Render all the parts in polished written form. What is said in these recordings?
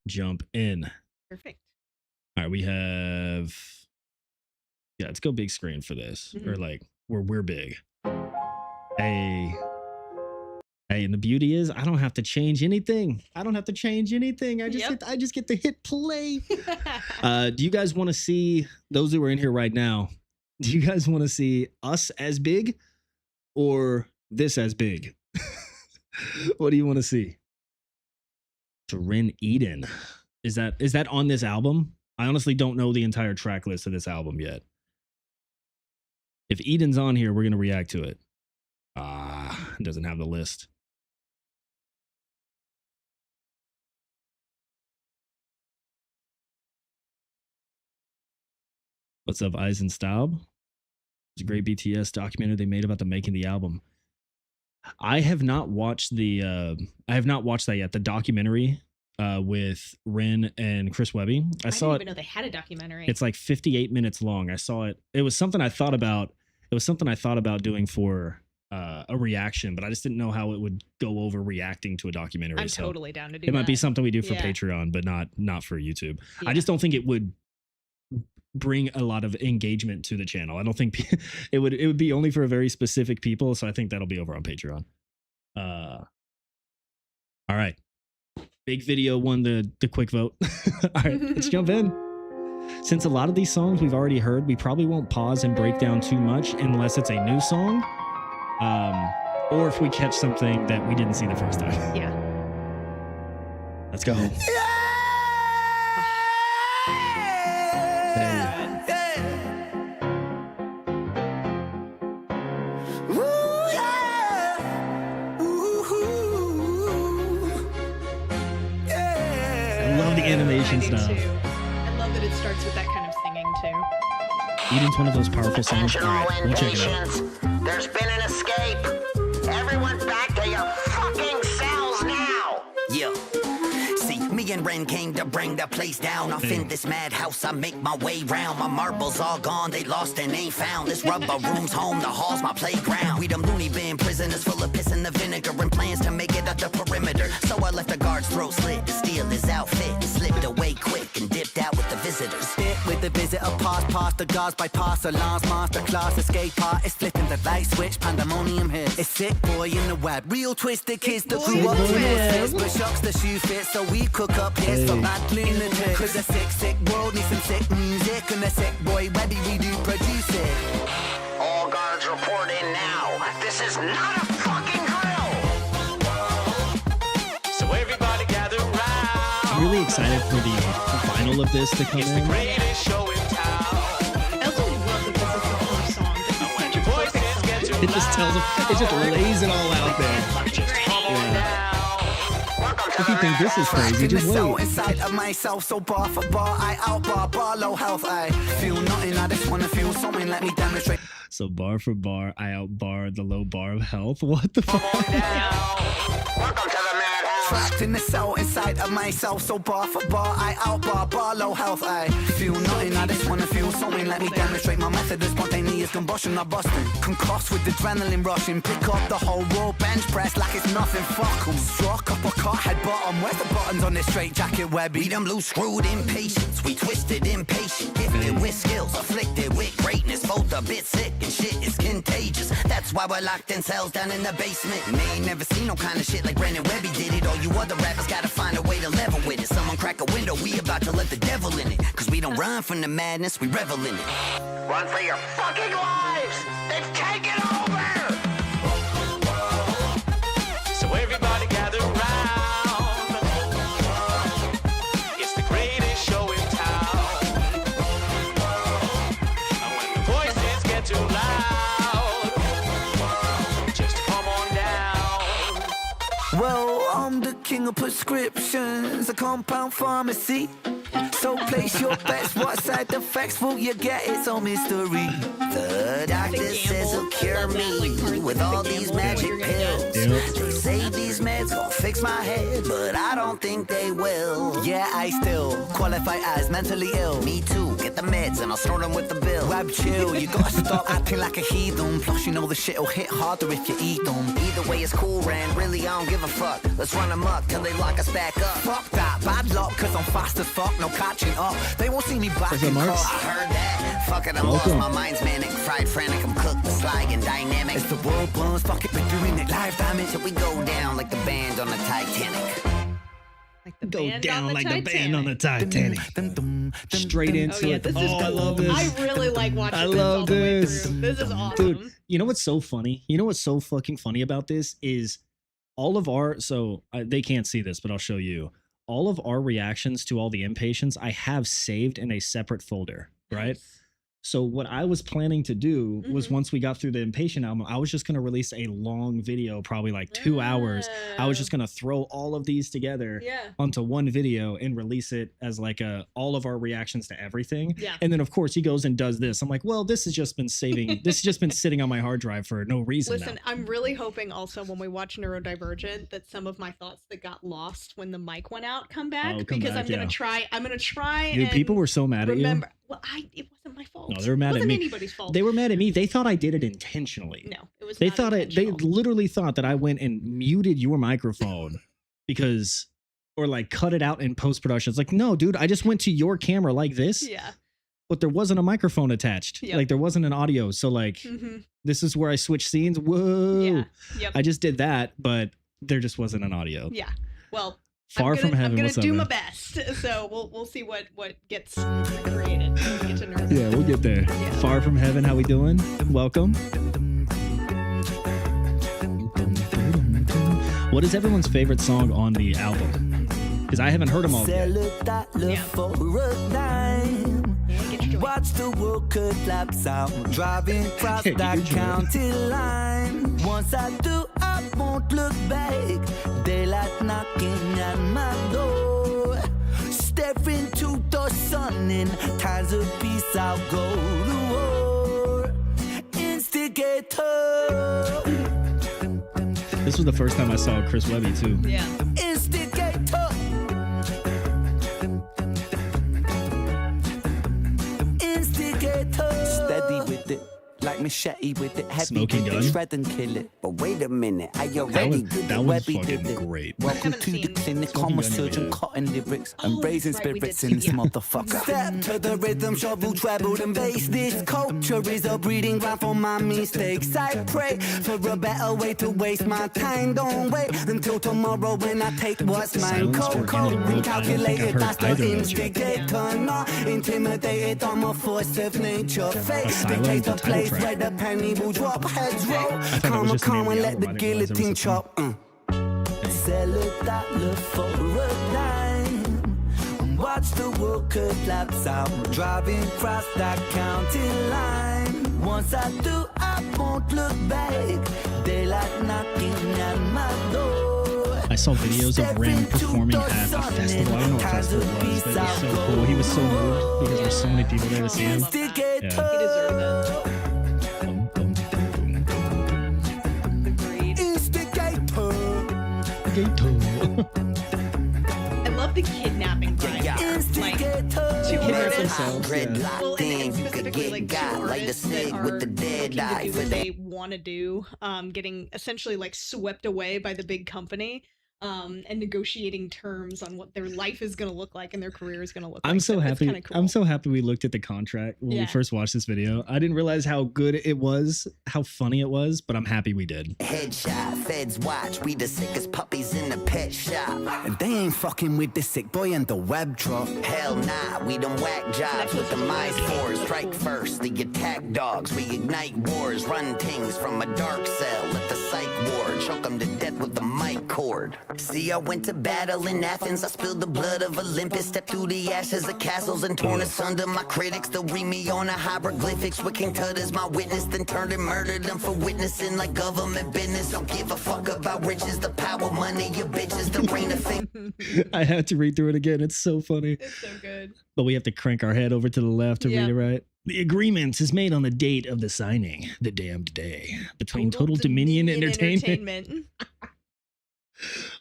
jump in. Perfect. All right, we have. Yeah, let's go big screen for this, or like we're big. Hey, and the beauty is I don't have to change anything. I just get to hit play. Do you guys want to see those who are in here right now? Do you guys want to see us as big or this as big? What do you want to see? Rin Eden. Is that on this album? I honestly don't know the entire track list of this album yet. If Eden's on here, we're gonna react to it. It doesn't have the list. What's up, Eisenstaub? It's a great BTS documentary they made about the making of the album. I have not watched that yet. The documentary with Rin and Chris Webby. I saw didn't even know they had a documentary. It's like 58 minutes long. I saw it. It was something I thought about. It was something I thought about doing for a reaction, but I just didn't know how it would go over reacting to a documentary. I'm totally down to do it. It might be that. something we do for Patreon, but not for YouTube. Yeah. I just don't think it would bring a lot of engagement to the channel. I don't think it would be only for very specific people. So I think that'll be over on Patreon. All right. Big video won the quick vote. All right, let's jump in. Since a lot of these songs we've already heard, we probably won't pause and break down too much unless it's a new song. Or if we catch something that we didn't see the first time. Yeah. Let's go. Animation style. I love that it starts with that kind of singing too. Eden's one of those powerful songs. All right, we'll check it out. There's been an escape. Everyone back to your fucking cells now. Yeah. See, me and Ren came to bring the place down. Off in this madhouse, I make my way round. My marbles all gone, they lost and ain't found. This rubber room's home, the hall's my playground. We them loony bin prisoners full of piss and the vinegar and plans to make it up the perimeter. So I left the guard's throat slit to steal his outfit and slipped away quick and dipped out with the visitors. Hit with the visitor, past the guards, bypass alarms, master class, escape artist, flipping the light switch, pandemonium hits. It's sick boy in the web, real twisted kids that grew up to misfits, but shocks the shoe fit, so we cook up hits for bad lunatics. Cause a sick world needs some sick music, and a sick boy, Webby, we do produce it. All guards report in now. This is not a fucking drill. So everybody gather round. I'm really excited for the final of this to come in. The greatest show in town. I also love that this is the first song. This is such a perfect song. It just tells them, it just lays it all out there. If you think this is crazy, just wait. Inside of myself, so bar for bar, I outbar low health. I feel nothing, I just wanna feel something. Let me demonstrate. So bar for bar, I outbar the low bar of health. What the fuck? Welcome to the madhouse. Trapped in the cell inside of myself, so bar for bar, I outbar low health. I feel nothing, I just wanna feel something. Let me demonstrate my method of spontaneous combustion. I'm busting, concussed with adrenaline rushing. Pick up the whole raw bench press like it's nothing. Fuck 'em. Struck up a cut, head bottom. Where's the buttons on this straight jacket, Webby? We them loose screwed impatience. We twisted impatient. Gifted with skills, afflicted with greatness. Both a bit sick and shit is contagious. That's why we're locked in cells down in the basement. And they ain't never seen no kind of shit like Brandon Webby did it. All you other rappers gotta find a way to level with it. Someone crack a window, we about to let the devil in it. Cause we don't run from the madness, we revel in it. Run for your fucking lives! They've taken over! So everybody gather round. It's the greatest show in town. And when the voices get too loud, just come on down. Well, I'm the king of prescriptions, a compound pharmacy. So place your bets. What side effects will you get? It's all mystery. The doctor says he'll cure me with all these magic pills. They say these meds gon' fix my head, but I don't think they will. Yeah, I still qualify as mentally ill. Me too. Get the meds and I'll snort them with the bill. Web chill, you gotta stop acting like a heathen. Plus you know the shit'll hit harder if you eat them. Either way it's cool, Ran. Really, I don't give a fuck. Let's run them up till they lock us back up. Fuck that, bad luck, cause I'm fast as fuck, no catching up. They won't see me back in Marks? court. I heard that. Fuck it, I'm lost. My mind's manic. Fried, frantic, I'm cooked, slag and dynamic. As the world burns, fuck it, we're doing it live, damn it. Till we go down like the band on the Titanic. Like the Go band down on like the the band on the Titanic. Titanic. Straight into yeah, it. this is I cool. love this. I really like watching I this love all the way this. through. This is awesome. Dude, you know what's so funny? You know what's so fucking funny about this is all of our, they can't see this, but I'll show you. All of our reactions to all the Inpatients, I have saved in a separate folder, right? So what I was planning to do was once we got through the Inpatient album, I was just going to release a long video, probably like 2 hours. I was just going to throw all of these together onto one video and release it as like all of our reactions to everything. Yeah. And then of course he goes and does this. I'm like, well, this has just been this has just been sitting on my hard drive for no reason. Listen, now. I'm really hoping also when we watch Neurodivergent that some of my thoughts that got lost when the mic went out come back because I'm gonna try. Dude, and people were so mad at you. Well, it wasn't my fault. No, they were mad at me. It wasn't anybody's fault. They were mad at me. They thought I did it intentionally. No, it was. They not thought They intentional. literally thought that I went and muted your microphone because, or like cut it out in post production. It's like, no, dude, I just went to your camera like this. Yeah. But there wasn't a microphone attached. Yep. Like there wasn't an audio. So like, this is where I switch scenes. Whoa. Yeah. Yep. I just did that, but there just wasn't an audio. Yeah. Well. Far from heaven. I'm gonna what's up, do man? my best. So we'll see what gets created. When we get to Nerd. Yeah, we'll get there. Yeah. Far from heaven. How we doing? Welcome. What is everyone's favorite song on the album? Because I haven't heard them all yet. Watch the world collapse out. Driving across Okay, that you do it. county line. Once I do, I won't look back. Daylight knocking at my door. Staring to the sun in times of peace, I'll go to war. Instigator. This was the first time I saw Chris Webby too. Yeah. Instigator. Instigator. Steady with it. Like machete with it, heavy Smoking with gun? it, shred and kill it. But wait a minute, I already did that it. was Webby fucking did it. great. Welcome haven't to the seen clinic, Smoking I'm a gun, surgeon, yeah. cutting lyrics Oh, and raising that's right, we spirits did in this too, yeah. motherfucker. Step to the rhythm, shovel, treble, and bass. This culture is a breeding ground for my mistakes. I pray for a better way to waste my time. Don't wait until tomorrow when I take what's mine. Silence or Cold in it. and I don't think I've calculated, heard that's the either of those yet. instigator. Not intimidated, I'm a force of nature. Fate Asylum, dictates the the title place track. where the penny will drop. Heads roll, thought it was come just the name of and the let the album. I didn't realize there was guillotine a song. chop. Sell $1 for a dime. Watch the world collapse out. Driving across that county line. Once I do, I won't look back. Daylight knocking at my door. I saw videos of Ren performing at a festival. I don't know what festival it was, but it was so cool. He was so moved because there's so many people there to see him. He deserved it. I love the kidnapping vibe. Like two Kidnap artists. themselves, yeah. Well, and You could specifically get like two got like the artists that snake are with the dead looking eye to do for what that. they want to do, getting essentially like swept away by the big company, and negotiating terms on what their life is going to look like and their career is going to look like. I'm so it's happy. kinda cool. I'm so happy we looked at the contract when we Yeah. first watched this video. I didn't realize how good it was, how funny it was, but I'm happy we did. Headshot, feds watch, we the sickest puppies in the pet shop. And they ain't fucking with the sick boy and the web drop. Hell nah, we them whack jobs with the mice fours. Strike first, the attack dogs. We ignite wars, run things from a dark cell. Let the psych ward choke them to death with the mic cord. See, I went to battle in Athens. I spilled the blood of Olympus, stepped through the ashes of castles and torn asunder. My critics, they'll read me on the hieroglyphics with King Tut as my witness, then turned and murdered them for witnessing like government business. Don't give a fuck about riches, the power, money, your bitches, the reign of fame. I had to read through it again. It's so funny. It's so good. But we have to crank our head over to the left to read it right. The agreement is made on the date of the signing, the damned day, between Total Dominion Entertainment.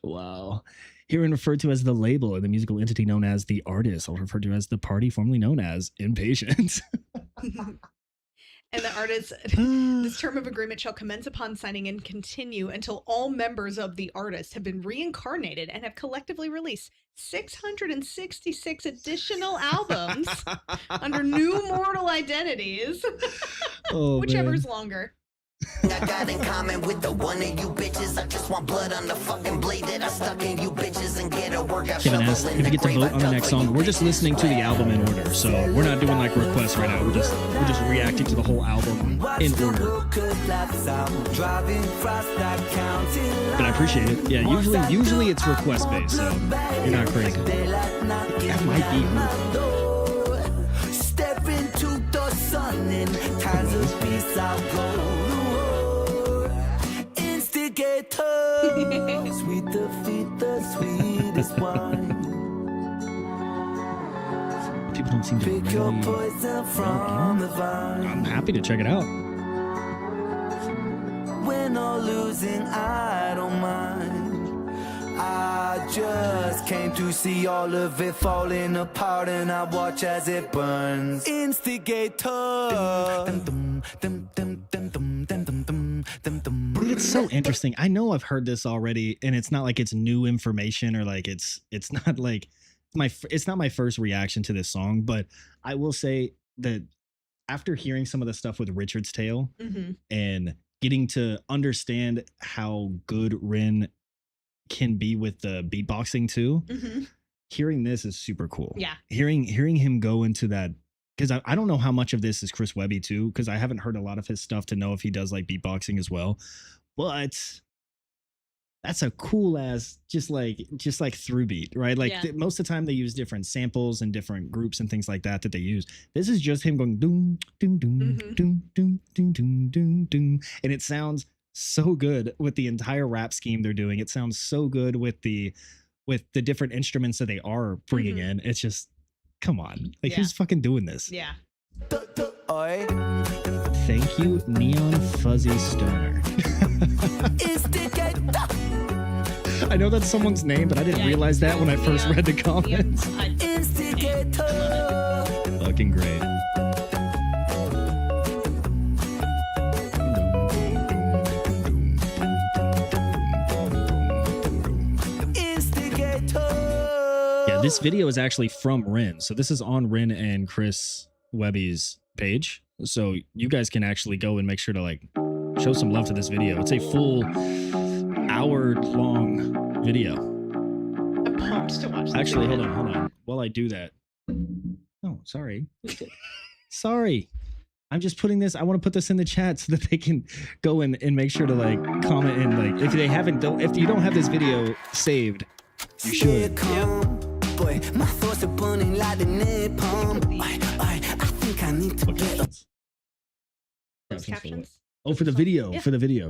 Wow. Herein referred to as the label and the musical entity known as the artist, also referred to as the party formerly known as Inpatient. And the artist, this term of agreement shall commence upon signing and continue until all members of the artist have been reincarnated and have collectively released 666 additional albums under new mortal identities, whichever's longer. I got in common with the one of you bitches. I just want blood on the fucking blade that I stuck in you bitches and get a workout. Kevin asked if you get to vote on the next song. We're just listening to the album in order, so we're not doing like requests right now. We're just reacting to the whole album in order. But I appreciate it. Yeah, usually it's request based, so you're not crazy. That might be Step into the sun and times of peace I'll go. Sweet defeat, the sweetest wine. People don't seem to pick your poison from the vine. I'm happy to check it out. When all losing, I don't mind. I just came to see all of it falling apart, and I watch as it burns. Instigator. It's so interesting. I know I've heard this already, and it's not like it's new information or like it's not like it's not my first reaction to this song, but I will say that after hearing some of the stuff with Richard's Tale and getting to understand how good Rin can be with the beatboxing too, hearing this is super cool. Yeah. Hearing him go into that, because I don't know how much of this is Chris Webby too, because I haven't heard a lot of his stuff to know if he does like beatboxing as well. But that's a cool ass just like through beat, right? Like most of the time they use different samples and different groups and things like that they use. This is just him going doom doom doom doom doom doom doom doom doom, and it sounds so good with the entire rap scheme they're doing. It sounds so good with the different instruments that they are bringing in. It's just, come on, like who's fucking doing this? Yeah. Thank you, Neon Fuzzy Stoner. I know that's someone's name, but I didn't realize that when I first read the comments. Fucking great. Yeah, this video is actually from Rin. So this is on Rin and Chris Webby's page. So you guys can actually go and make sure to like show some love to this video. It's a full hour-long video. I'm pumped to watch this. Actually, hold on. While I do that. Oh, sorry. Sorry. I'm just putting this, I want to put this in the chat so that they can go and make sure to like comment and like, if you don't have this video saved, you should. Boy, my thoughts are burning like the napalm. I think I need to get captions. Oh, for the video,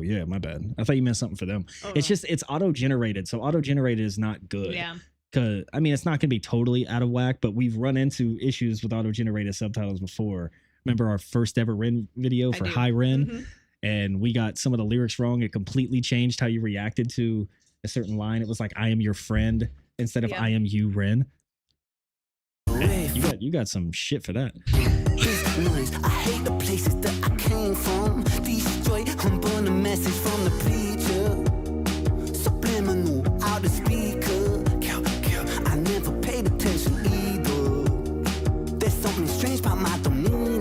yeah, my bad. I thought you meant something for them. It's auto-generated, so auto-generated is not good. Yeah. Cause I mean, it's not gonna be totally out of whack, but we've run into issues with auto-generated subtitles before. Remember our first ever Rin video for High Rin, and we got some of the lyrics wrong. It completely changed how you reacted to a certain line. It was like, "I am your friend" instead of "I am you, Rin." Hey, you got some shit for that. I hate the places that I came from. Destroy, I'm burn a message from the preacher. Subliminal, out of speaker. Kill. I never paid attention either. There's something strange about my demeanor.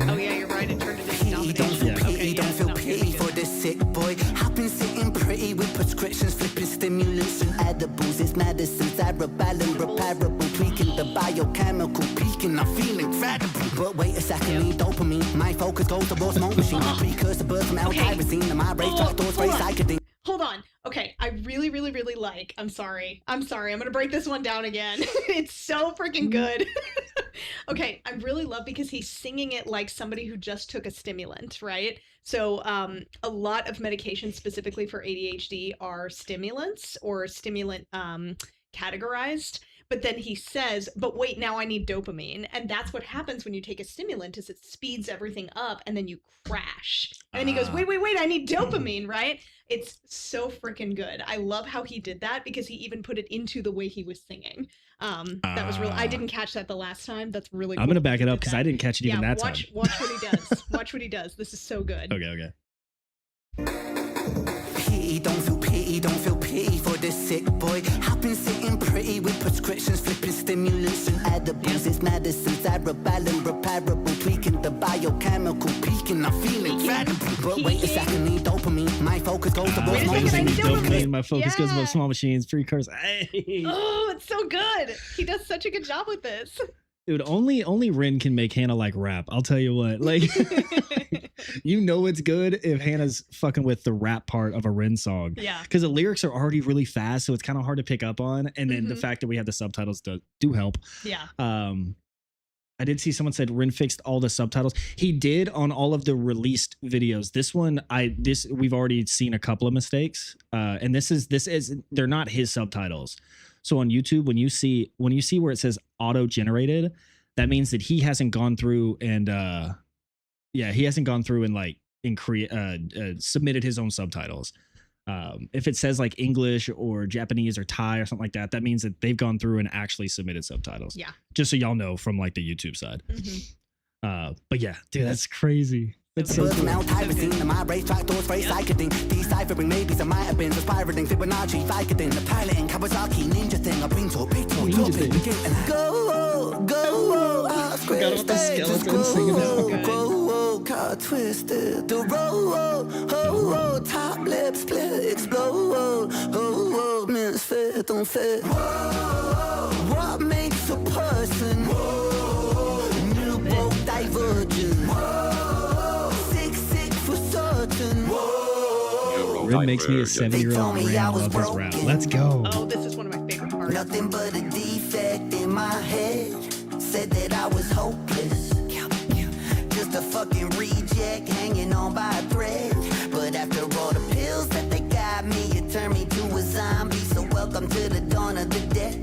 Oh yeah, you're right. It turned into domination. Don't feel pity for this sick boy. I've been sitting pretty with prescriptions, flipping stimulants and edibles. It's medicine, cerebellum, repairable, tweaking the biochemical peaking. I'm feeling incredible. But wait a second, need dopamine. My focus goes towards smoke machine. Precursor birth from L-tyrosine. My brain thought thoughts very psychedelic. Hold on. Okay, I really, really, really like. I'm sorry. I'm gonna break this one down again. It's so freaking good. Okay, I really love because he's singing it like somebody who just took a stimulant, right? So a lot of medications specifically for ADHD are stimulants or stimulant categorized. But then he says, but wait, now I need dopamine. And that's what happens when you take a stimulant is it speeds everything up and then you crash. And then he goes, wait, I need dopamine, right? It's so freaking good. I love how he did that because he even put it into the way he was singing. That was really, I didn't catch that the last time. That's really cool. I'm going to back it up because I didn't catch it even that time. Watch what he does. Watch what he does. This is so good. Okay. Don't feel pity for this sick boy. I've been sitting pretty with prescriptions, flipping stimulants and edibles. It's medicines, cerebellum, repairable, tweaking the biochemical peaking. I'm feeling incredible. But wait a second, need dopamine. My focus goes to both dopamine. My focus goes to small machines, precursors. Hey. Oh, it's so good. He does such a good job with this. Dude, only Rin can make Hannah like rap. I'll tell you what. Like, you know it's good if Hannah's fucking with the rap part of a Rin song. Yeah. Because the lyrics are already really fast, so it's kind of hard to pick up on. And then the fact that we have the subtitles do help. Yeah. I did see someone said Rin fixed all the subtitles. He did on all of the released videos. This one, we've already seen a couple of mistakes. And this is they're not his subtitles. So on YouTube, when you see where it says auto-generated, that means that he hasn't gone through and submitted his own subtitles. If it says like English or Japanese or Thai or something like that, that means that they've gone through and actually submitted subtitles. Yeah. Just so y'all know from like the YouTube side. But yeah, dude, that's crazy. It's so cool. Now tyrosine, my racetrack doors very psycheding. Deciphering maybes I might have been spiraling Fibonacci, Vicodin, the piloting Kawasaki ninja thing. I bring to a big talk, go, I forgot about the skeleton singing that. Go, car twisted, the road, top lip split, explode, misfit, don't fit. What makes a person? New boat divergent. Rin makes me a 7-year-old man love his rap. Let's go. Oh, this is one of my favorite parts. Nothing but a defect in my head. Said that I was hopeless. Just a fucking reject hanging on by a thread. But after all the pills that they got me, it turned me to a zombie. So welcome to the dawn of the dead.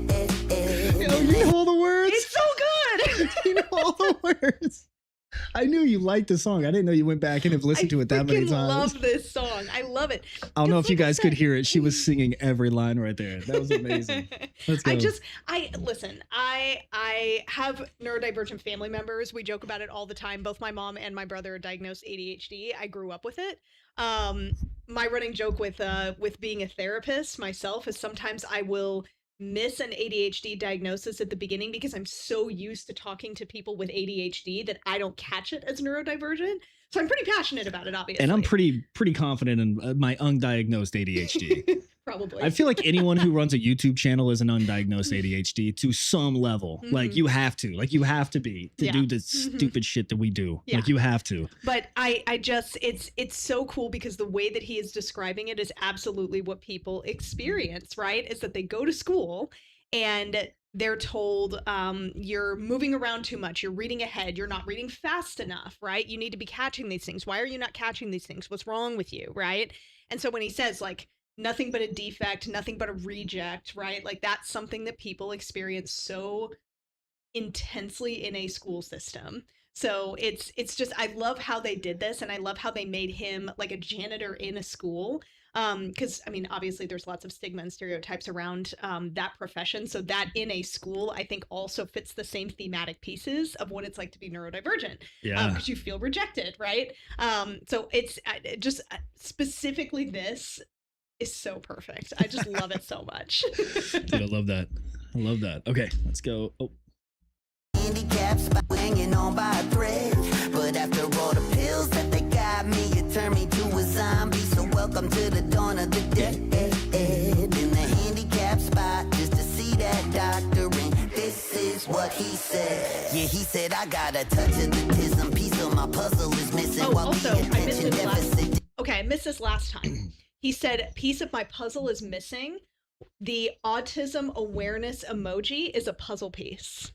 You know all the words. It's so good. You know all the words. I knew you liked the song. I didn't know you went back and have listened to it that many times. I love this song. I love it. I don't know if you guys could hear it. She was singing every line right there. That was amazing. Let's go. I have neurodivergent family members. We joke about it all the time. Both my mom and my brother are diagnosed ADHD. I grew up with it. My running joke with being a therapist myself is sometimes I will miss an ADHD diagnosis at the beginning because I'm so used to talking to people with ADHD that I don't catch it as neurodivergent. So I'm pretty passionate about it, obviously. And I'm pretty confident in my undiagnosed ADHD. Probably. I feel like anyone who runs a YouTube channel is an undiagnosed ADHD to some level. Like you have to be to do the stupid shit that we do. Yeah. Like you have to. But I just, it's so cool because the way that he is describing it is absolutely what people experience, right? Is that they go to school and they're told you're moving around too much, you're reading ahead, you're not reading fast enough, right? You need to be catching these things. Why are you not catching these things? What's wrong with you, right? And so when he says like, nothing but a defect, nothing but a reject, right? Like that's something that people experience so intensely in a school system. So it's just, I love how they did this, and I love how they made him like a janitor in a school. Because I mean, obviously there's lots of stigma and stereotypes around that profession. So that in a school, I think also fits the same thematic pieces of what it's like to be neurodivergent. Yeah. Because you feel rejected, right? So it's just specifically this is so perfect. I just love it so much. Dude, I love that. I love that. Okay, let's go. Oh. Handicaps hanging on by a thread. But after all the pills that they got me, it turned me to a zombie. So welcome to the dawn of the dead. In the handicap spot, just to see that doctor. And this is what he said. Yeah, he said I got a touch of autism. Piece of my puzzle is missing. Oh, also, I missed this last time. He said, piece of my puzzle is missing. The autism awareness emoji is a puzzle piece.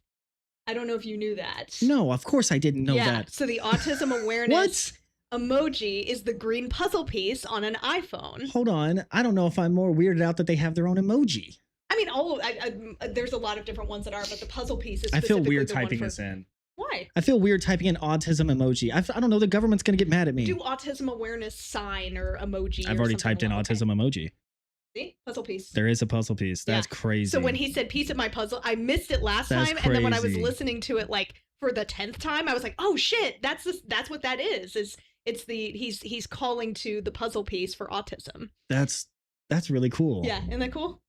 I don't know if you knew that. No, of course I didn't know that. So the autism awareness emoji is the green puzzle piece on an iPhone. Hold on. I don't know if I'm more weirded out that they have their own emoji. I mean, there's a lot of different ones that are, but the puzzle piece is I feel specifically weird the one typing for- this in. Why? I feel weird typing in autism emoji. I don't know. The government's going to get mad at me. Do autism awareness sign or emoji. I've already typed in autism emoji. See? Puzzle piece. There is a puzzle piece. That's crazy. So when he said piece of my puzzle, I missed it last time. And then when I was listening to it like for the 10th time, I was like, oh shit, that's what that is. It's he's calling to the puzzle piece for autism. That's really cool. Yeah, isn't that cool?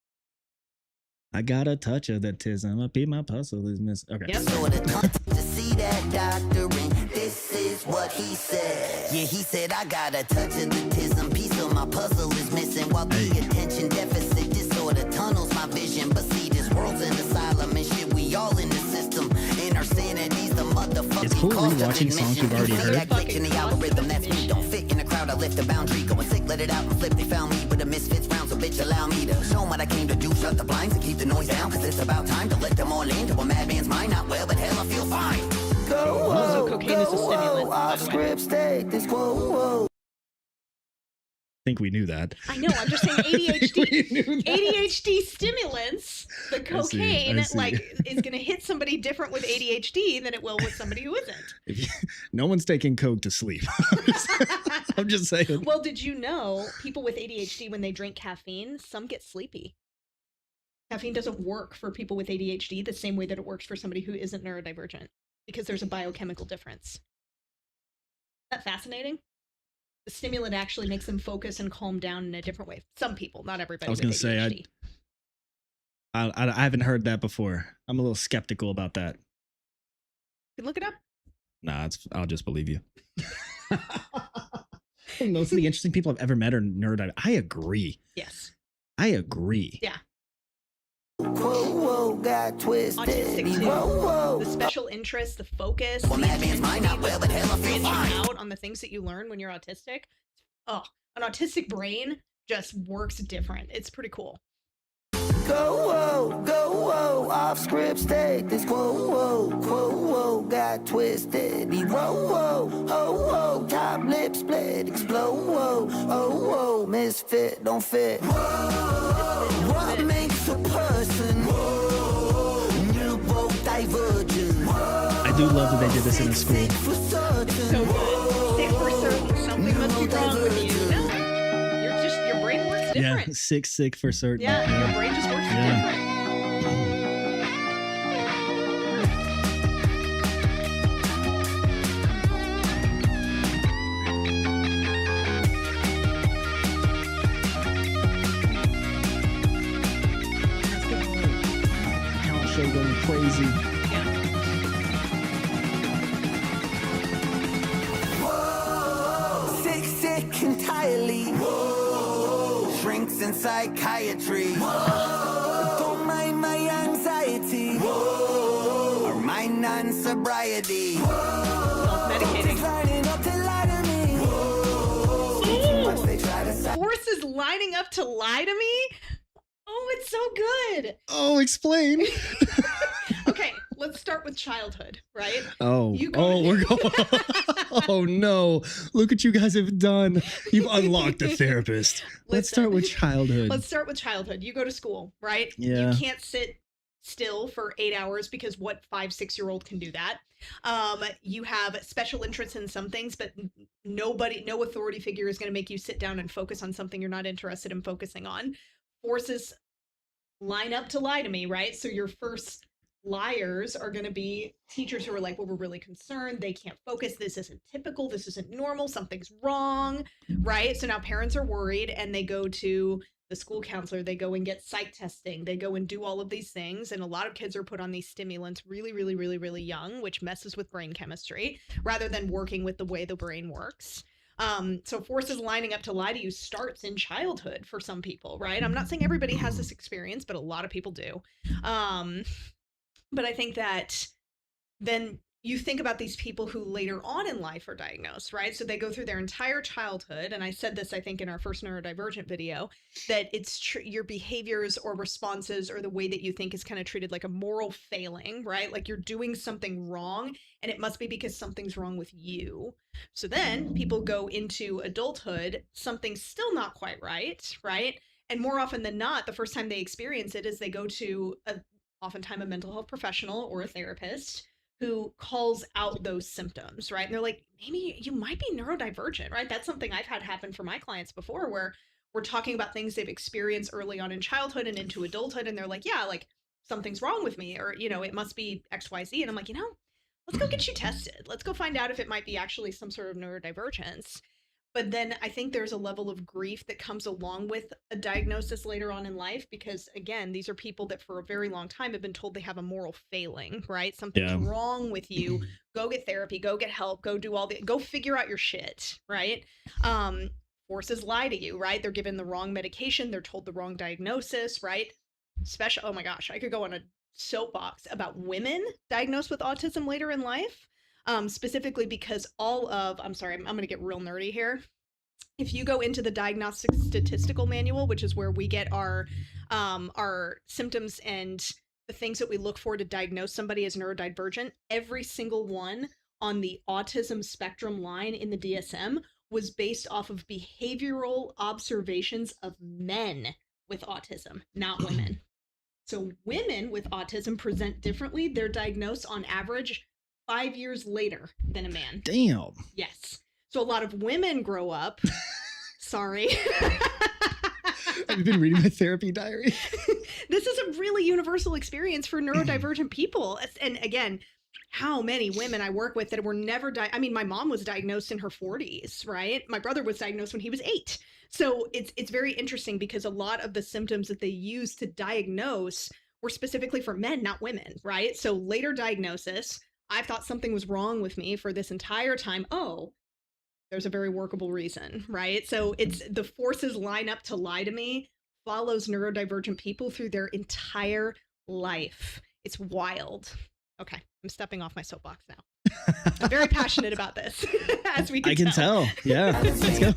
I got a touch of that tism. A piece of my puzzle is missing. Okay. Yep. To see that doctor, and this is what he said. Yeah, he said, I got a touch of the tism. Piece of my puzzle is missing. While the attention deficit disorder tunnels my vision. But see, this world's an asylum and shit. We all in the system. And our sanity's the motherfucking It's cool cost of rewatching songs admission. you've already heard. That glitch in the algorithm, that's me. Don't fit in the crowd, I lift the boundary. Going sick, let it out and flip. They found me with a misfits round. So bitch, allow me to show 'em what I came to do. Shut the blinds and keep the noise down. Cause it's about time to let them all into a madman's mind. Not well, but hell, I feel fine. Also, cocaine is a stimulant. Off script, state this quo. I think we knew that. I know. I'm just saying ADHD. We knew that. ADHD stimulants, the cocaine, I see. like, is going to hit somebody different with ADHD than it will with somebody who isn't. No one's taking coke to sleep. I'm just saying. Well, did you know people with ADHD, when they drink caffeine, some get sleepy? Caffeine doesn't work for people with ADHD the same way that it works for somebody who isn't neurodivergent because there's a biochemical difference. Isn't that fascinating? The stimulant actually makes them focus and calm down in a different way. Some people, not everybody. I was going to say, I haven't heard that before. I'm a little skeptical about that. You can look it up. Nah, I'll just believe you. Most of the interesting people I've ever met are neurodivergent. I agree. Yes. I agree. Yeah. Whoa, got twisted. Autistic too. Whoa. The special interest, the focus, Well, the madman's mind, not well, but hell, I feel branching fine. out on the things that you learn when you're autistic. Oh, an autistic brain just works different. It's pretty cool. Go, off script, state this quo, got twisted. Whoa, top lip split, explode. Whoa, misfit, don't fit. What makes a person neurodivergent? I do love that they did this in a school. So good. Sick for certain. Something must be wrong with you. No, your brain works different. Yeah, sick for certain. Yeah, your brain just works different. Talent show going crazy. Sick entirely. Shrinks in psychiatry. Don't mind my anxiety. Or my non-sobriety. Self-medicating. Lining up to lie to me. Once they try to Forces lining up to lie to me? Oh, it's so good. Oh, explain. Okay, let's start with childhood, right? Oh, You go- we're going. Oh no! Look what you guys have done. You've unlocked a therapist. Let's start with childhood. Let's start with childhood. You go to school, right? Yeah. You can't sit still for 8 hours because what 5-6-year-old can do that? You have special interests in some things, but no authority figure is going to make you sit down and focus on something you're not interested in focusing on. Forces line up to lie to me, right? So your first liars are going to be teachers who are like, well, we're really concerned. They can't focus. This isn't typical. This isn't normal. Something's wrong, right? So now parents are worried and they go to the school counselor. They go and get psych testing. They go and do all of these things. And a lot of kids are put on these stimulants really, really, really, really young, which messes with brain chemistry rather than working with the way the brain works. So forces lining up to lie to you starts in childhood for some people, right? I'm not saying everybody has this experience, but a lot of people do. But I think that then you think about these people who later on in life are diagnosed, right? So they go through their entire childhood. And I said this, I think, in our first neurodivergent video, that it's your behaviors or responses or the way that you think is kind of treated like a moral failing, right? Like you're doing something wrong and it must be because something's wrong with you. So then people go into adulthood, something's still not quite right, right? And more often than not, the first time they experience it is they go to oftentimes a mental health professional or a therapist who calls out those symptoms, right? And they're like, maybe you might be neurodivergent, right? That's something I've had happen for my clients before, where we're talking about things they've experienced early on in childhood and into adulthood. And they're like, yeah, like something's wrong with me, or, you know, it must be XYZ. And I'm like, you know, let's go get you tested. Let's go find out if it might be actually some sort of neurodivergence. But then I think there's a level of grief that comes along with a diagnosis later on in life, because again, these are people that for a very long time have been told they have a moral failing, right? Something's wrong with you. Go get therapy, go get help, go figure out your shit, right? Forces lie to you, right? They're given the wrong medication. They're told the wrong diagnosis, right? Oh my gosh, I could go on a soapbox about women diagnosed with autism later in life. Specifically because I'm going to get real nerdy here. If you go into the Diagnostic Statistical Manual, which is where we get our symptoms and the things that we look for to diagnose somebody as neurodivergent, every single one on the autism spectrum line in the DSM was based off of behavioral observations of men with autism, not women. So women with autism present differently. They're diagnosed on average 5 years later than a man. Damn. Yes. So a lot of women grow up. Sorry. Have you been reading my therapy diary? This is a really universal experience for neurodivergent people. And again, how many women I work with that were never my mom was diagnosed in her 40s, right? My brother was diagnosed when he was 8. So it's very interesting because a lot of the symptoms that they use to diagnose were specifically for men, not women, right? So later diagnosis, I thought something was wrong with me for this entire time. Oh, there's a very workable reason, right? So it's the forces line up to lie to me, follows neurodivergent people through their entire life. It's wild. Okay, I'm stepping off my soapbox now. I'm very passionate about this, as we can tell. I can tell. Yeah, let's go.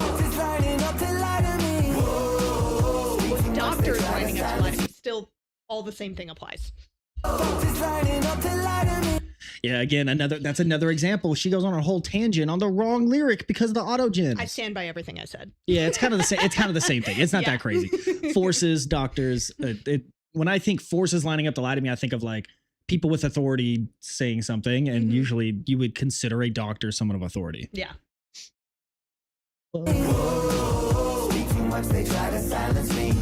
With doctors lining up to lie to me, still all the same thing applies. Yeah, again, that's another example. She goes on a whole tangent on the wrong lyric because of the autogen. I stand by everything I said. Yeah, it's kind of the same. It's kind of the same thing. It's not that crazy. Forces, doctors. When I think forces lining up to lie to me, I think of like people with authority saying something, and usually you would consider a doctor someone of authority. Yeah. Speak too much, they try to silence me.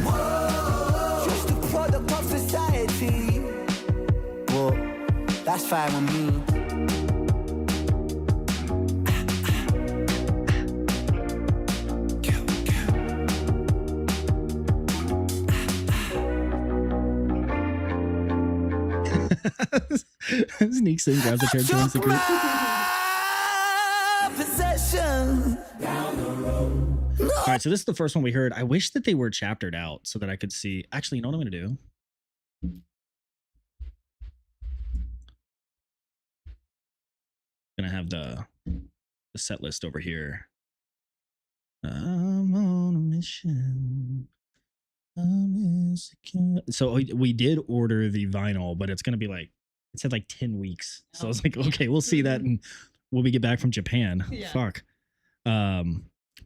Just a product of society. Well, that's fine with me. Sneaks in, grabs a chair, joins the group. All right, so this is the first one we heard. I wish that they were chaptered out so that I could see. Actually, you know what I'm going to do? I'm going to have the set list over here. I'm on a mission. So we did order the vinyl, but it's going to be like, it said like 10 weeks. So I was like, okay, we'll see that when we get back from Japan. Yeah. Fuck.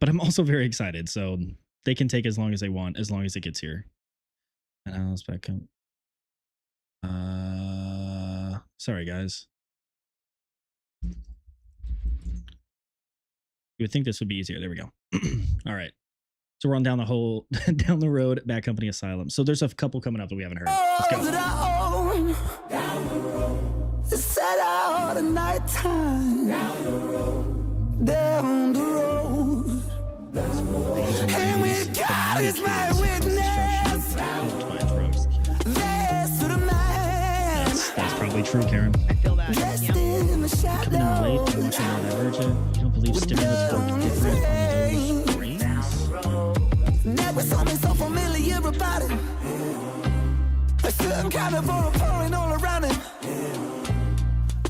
But I'm also very excited. So they can take as long as they want, as long as it gets here. And I was back up. Sorry, guys. You would think this would be easier. There we go. All right. So we're on down the road, Bad Company Asylum. So there's a couple coming up that we haven't heard. Let's go. Down the road. Set out at night time. Down the road. Down the road. And with God is my witness. There's to the man. That's probably true, Karen. I feel that. Just Yeah. in the Coming in late, watching Neurodivergent. You don't believe stimulants work different on those brains? Never something so familiar about it. A certain kind of aura pouring all around it.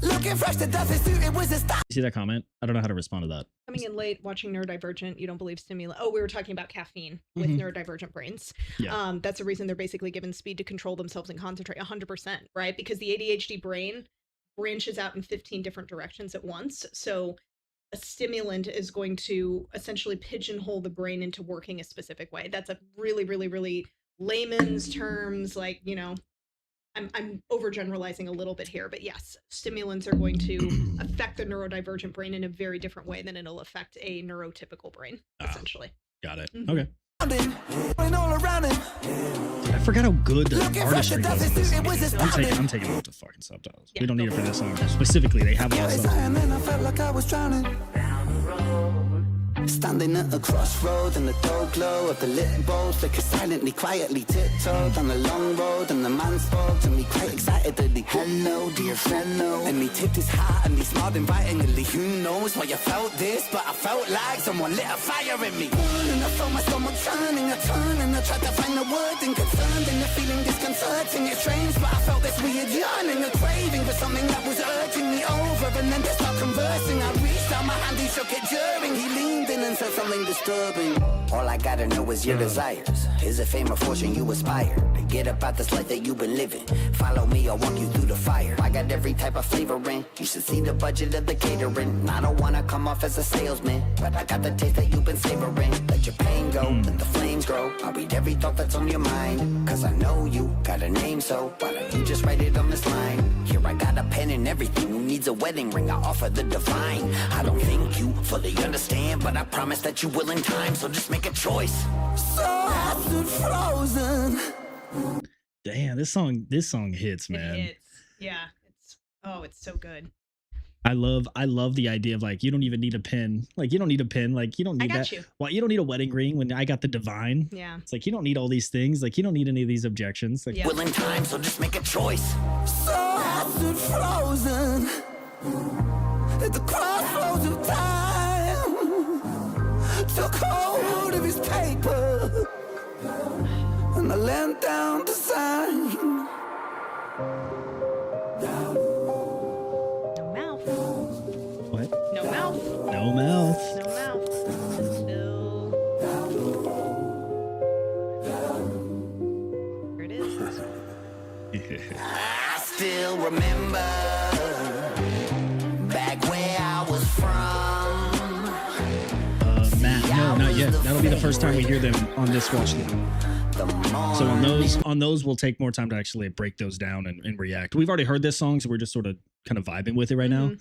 Look Looking fresh to death, his suit, it was a style. You see that comment? I don't know how to respond to that. Coming in late, watching Neurodivergent, you don't believe stimulant. Oh, we were talking about caffeine with neurodivergent brains. Yeah. That's the reason they're basically given speed to control themselves and concentrate 100%, right? Because the ADHD brain branches out in 15 different directions at once. So a stimulant is going to essentially pigeonhole the brain into working a specific way. That's a really, really, really layman's terms, like, you know, I'm overgeneralizing a little bit here, but yes, stimulants are going to affect the neurodivergent brain in a very different way than it'll affect a neurotypical brain, essentially. Got it. Mhm. Okay. All around him. I forgot how good the Looking fresh artistry to death, was. his suit, it was a I'm taking it with the fucking subtitles. We don't need it for this song. Specifically, they have a lot of songs. And then I felt like I was drowning. Standing at a crossroad and the dull glow of the lit bowl flicker silently, quietly tiptoed on the long road, and the man spoke to me quite excitedly. Hello, dear friend, no. And he tipped his hat and he smiled invitingly. Who knows why you felt this, but I felt like someone lit a fire in me. And I felt my stomach turning, I turned and I tried to find the word inconcerned, and the feeling disconcerting. It's strange, but I felt this weird yearning, a craving for something that was urging me over, and then to start conversing, I reached out my hand, he shook it during, he leaned in and said something disturbing. All I gotta know is your desires. Is it fame or fortune you aspire? To get about this life that you've been living. Follow me, I'll walk you through the fire. I got every type of flavoring. You should see the budget of the catering. I don't wanna come off as a salesman, but I got the taste that you've been savoring. Let your pain go, let the flames grow. I'll read every thought that's on your mind, cause I know you got a name, so why don't you just write it on this line? Here I got a pen and everything. Who needs a wedding ring? I offer the divine. I don't think you fully understand, but I promise that you will in time, so just make a choice. So I stood frozen. Damn, this song hits, man. It hits. Yeah. It's so good. I love the idea of, like, you don't even need a pin. Like, you don't need a pin. Like, you don't need that. You. Well, you don't need a wedding ring when I got the divine. Yeah. It's like, you don't need all these things. Like, you don't need any of these objections. Like, Will in time, so just make a choice. So I stood frozen at the crossroads of time. Took hold of his paper and I leant down to sign. No mouth. what? No mouth. No mouth. No mouth. Still. Here it is. I still remember back where I was from. Matt, no, not yet. That'll be the first time we hear them on this watch through. So on those, we'll take more time to actually break those down and react. We've already heard this song, so we're just sort of kind of vibing with it right now.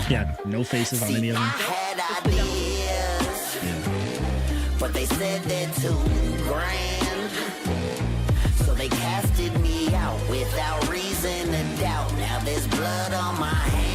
Yeah, no faces on any of them. Had ideas, but they said they're too grand, so they casted me out without reason to doubt. Now there's blood on my hands.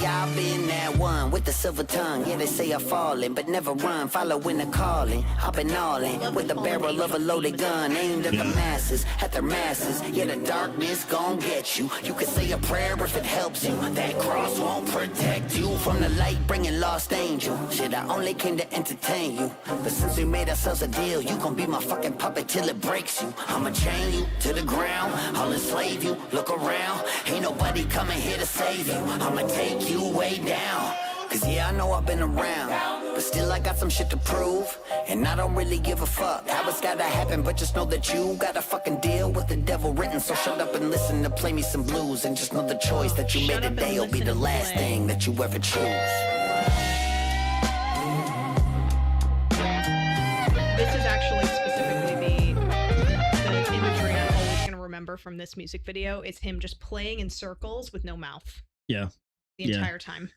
I've been that one with the silver tongue. Yeah, they say I'm falling, but never run. Following the calling. I've been all in with the barrel of a loaded gun aimed at the masses, at their masses. Yeah, the darkness gon' get you. You can say a prayer if it helps you. That cross won't protect you from the light, bringing lost angel. Shit, I only came to entertain you, but since we made ourselves a deal, you gon' be my fucking puppet till it breaks you. I'ma chain you to the ground, I'll enslave you. Look around, ain't nobody coming here to save you. I'ma take you way down, cause yeah, I know I've been around, but still I got some shit to prove, and I don't really give a fuck how it's gotta happen, but just know that you gotta fucking deal with the devil written. So shut up and listen to play me some blues, and just know the choice that you made today will be the last thing that you ever choose. This is actually specifically the imagery I'm always gonna remember from this music video. It's him just playing in circles with no mouth. Yeah. The entire time.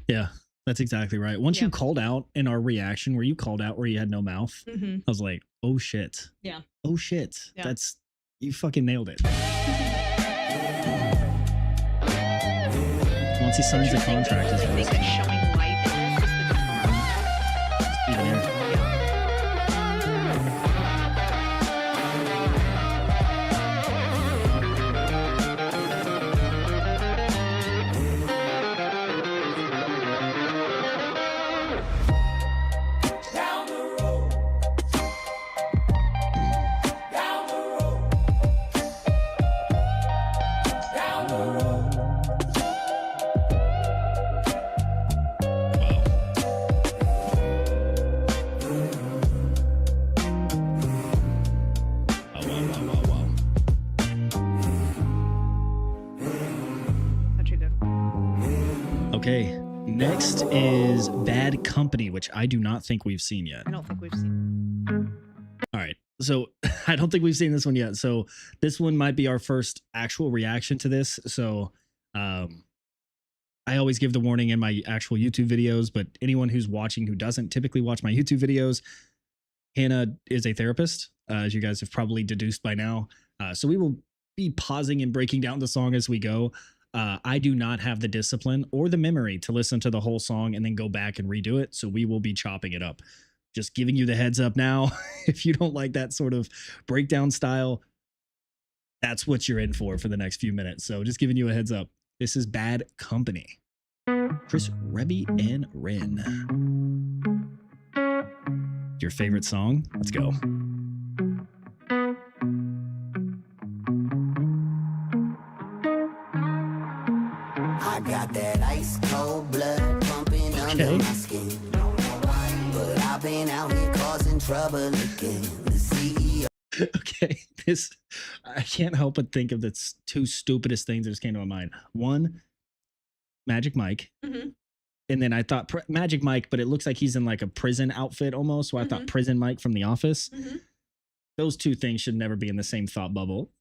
Yeah, that's exactly right. Once you called out in our reaction where you called out where you had no mouth, I was like, oh shit. Yeah. Oh shit. Yeah. You fucking nailed it. Once he signs the contract, I think it's showing light in this is the guitar. yeah. Okay. Next is Bad Company, which I do not think we've seen yet. I don't think we've seen. All right. So I don't think we've seen this one yet. So this one might be our first actual reaction to this. So I always give the warning in my actual YouTube videos, but anyone who's watching who doesn't typically watch my YouTube videos, Hannah is a therapist, as you guys have probably deduced by now. So we will be pausing and breaking down the song as we go. I do not have the discipline or the memory to listen to the whole song and then go back and redo it. So we will be chopping it up. Just giving you the heads up now. If you don't like that sort of breakdown style, that's what you're in for the next few minutes. So just giving you a heads up. This is Bad Company. Chris, Webby, and Ren. Your favorite song? Let's go. I got that ice cold blood pumping under my skin. But I've been out here causing trouble again. The CEO. Okay, I can't help but think of the two stupidest things that just came to my mind. One, Magic Mike. Mm-hmm. And then I thought Magic Mike, but it looks like he's in like a prison outfit almost. So I thought Prison Mike from The Office. Those two things should never be in the same thought bubble.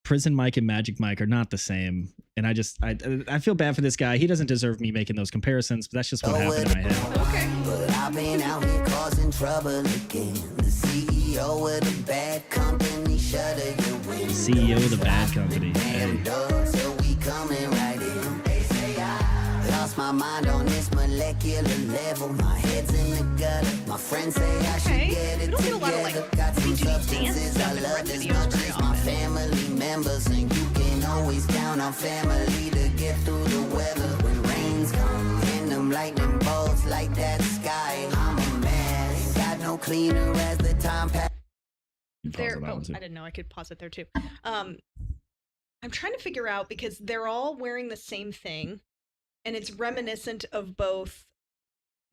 Prison Mike and Magic Mike are not the same. And I feel bad for this guy. He doesn't deserve me making those comparisons, but that's just what happened in my head. Okay. But I've been out here causing trouble again. The CEO of the bad company, shuttered your window. CEO of the bad company. Hey. So we coming right in. Lost my mind on this molecular level. My head's in the gutter. My friends say I should get it together. Got some substances I love as much as my family members, and you can always count on family to get through the weather. When rains come and them lightning bolts like that sky, I'm a mess. Got no cleaner as the time passes. I didn't know I could pause it there too. I'm trying to figure out, because they're all wearing the same thing. And it's reminiscent of both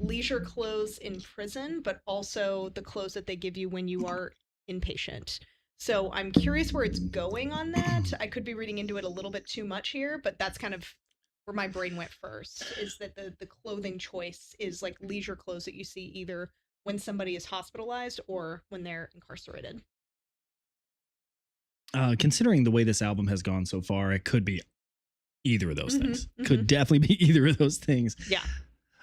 leisure clothes in prison, but also the clothes that they give you when you are inpatient. So I'm curious where it's going on that. I could be reading into it a little bit too much here, but that's kind of where my brain went first, is that the clothing choice is like leisure clothes that you see either when somebody is hospitalized or when they're incarcerated. Considering the way this album has gone so far, it could be either of those things. Could definitely be either of those things. Yeah.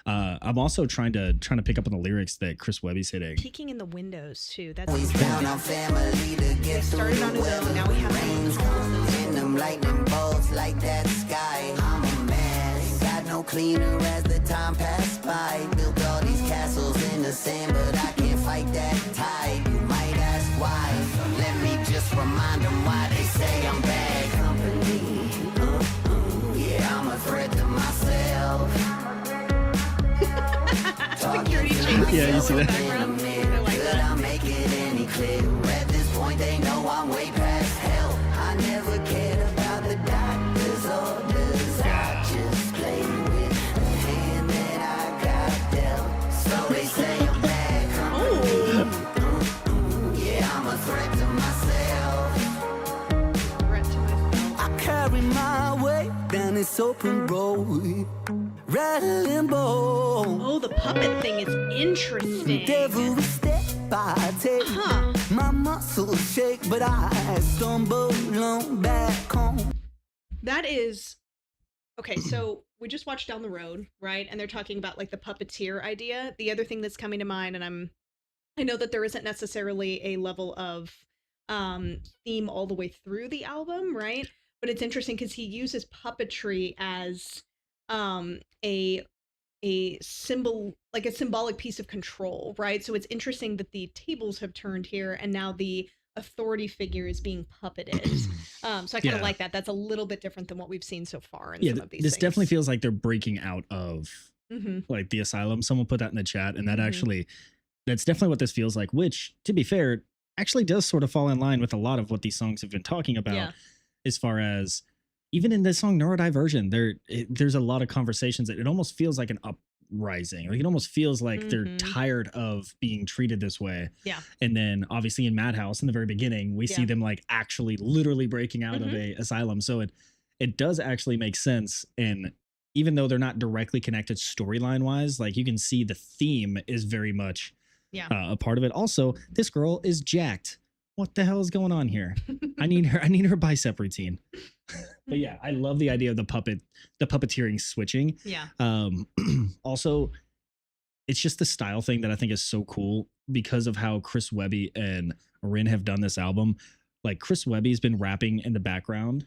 I'm also trying to pick up on the lyrics that Chris Webby's hitting. Peeking in the windows too. That's we found our family to get started on his own. Now we have rains come in them lightning bolts like that sky. I'm a mess. Got no cleaner as the time passed by. Built all these castles in the sand, but I can't fight that tide. You might ask why. Let me just remind them why they say I'm bad company. Yeah, I'm a threat to myself. Security change. Yeah, you see that? Could I make it any clearer? At this point, they know I'm way past hell. I never cared about the doctor's orders. I just play with the hand that I got dealt. So they say I'm bad company. Yeah, I'm a threat to myself. I carry my weight down this open road. Rattling bowl. Oh, the puppet thing is interesting. Every step I take, my muscles shake, but I stumble on back home. That is okay. So we just watched Down the Road, right? And they're talking about like the puppeteer idea. The other thing that's coming to mind, and I know that there isn't necessarily a level of theme all the way through the album, right? But it's interesting because he uses puppetry as a symbol, like a symbolic piece of control, right? So it's interesting that the tables have turned here and now the authority figure is being puppeted. So I kind of like that. That's a little bit different than what we've seen so far in some of these this things. definitely feels like they're breaking out of like the Asylum. Someone put that in the chat, and that that's definitely what this feels like, which, to be fair, actually does sort of fall in line with a lot of what these songs have been talking about, as far as even in this song Neurodiversion, there's a lot of conversations that it almost feels like an uprising. Like it almost feels like they're tired of being treated this way. Yeah. And then obviously in Madhouse in the very beginning, we see them like actually literally breaking out of a asylum. So it does actually make sense. And even though they're not directly connected storyline wise, like you can see the theme is very much a part of it. Also, this girl is jacked. What the hell is going on here? I need her bicep routine. But yeah, I love the idea of the puppeteering switching. Yeah. Also, it's just the style thing that I think is so cool because of how Chris Webby and Rin have done this album. Like Chris Webby's been rapping in the background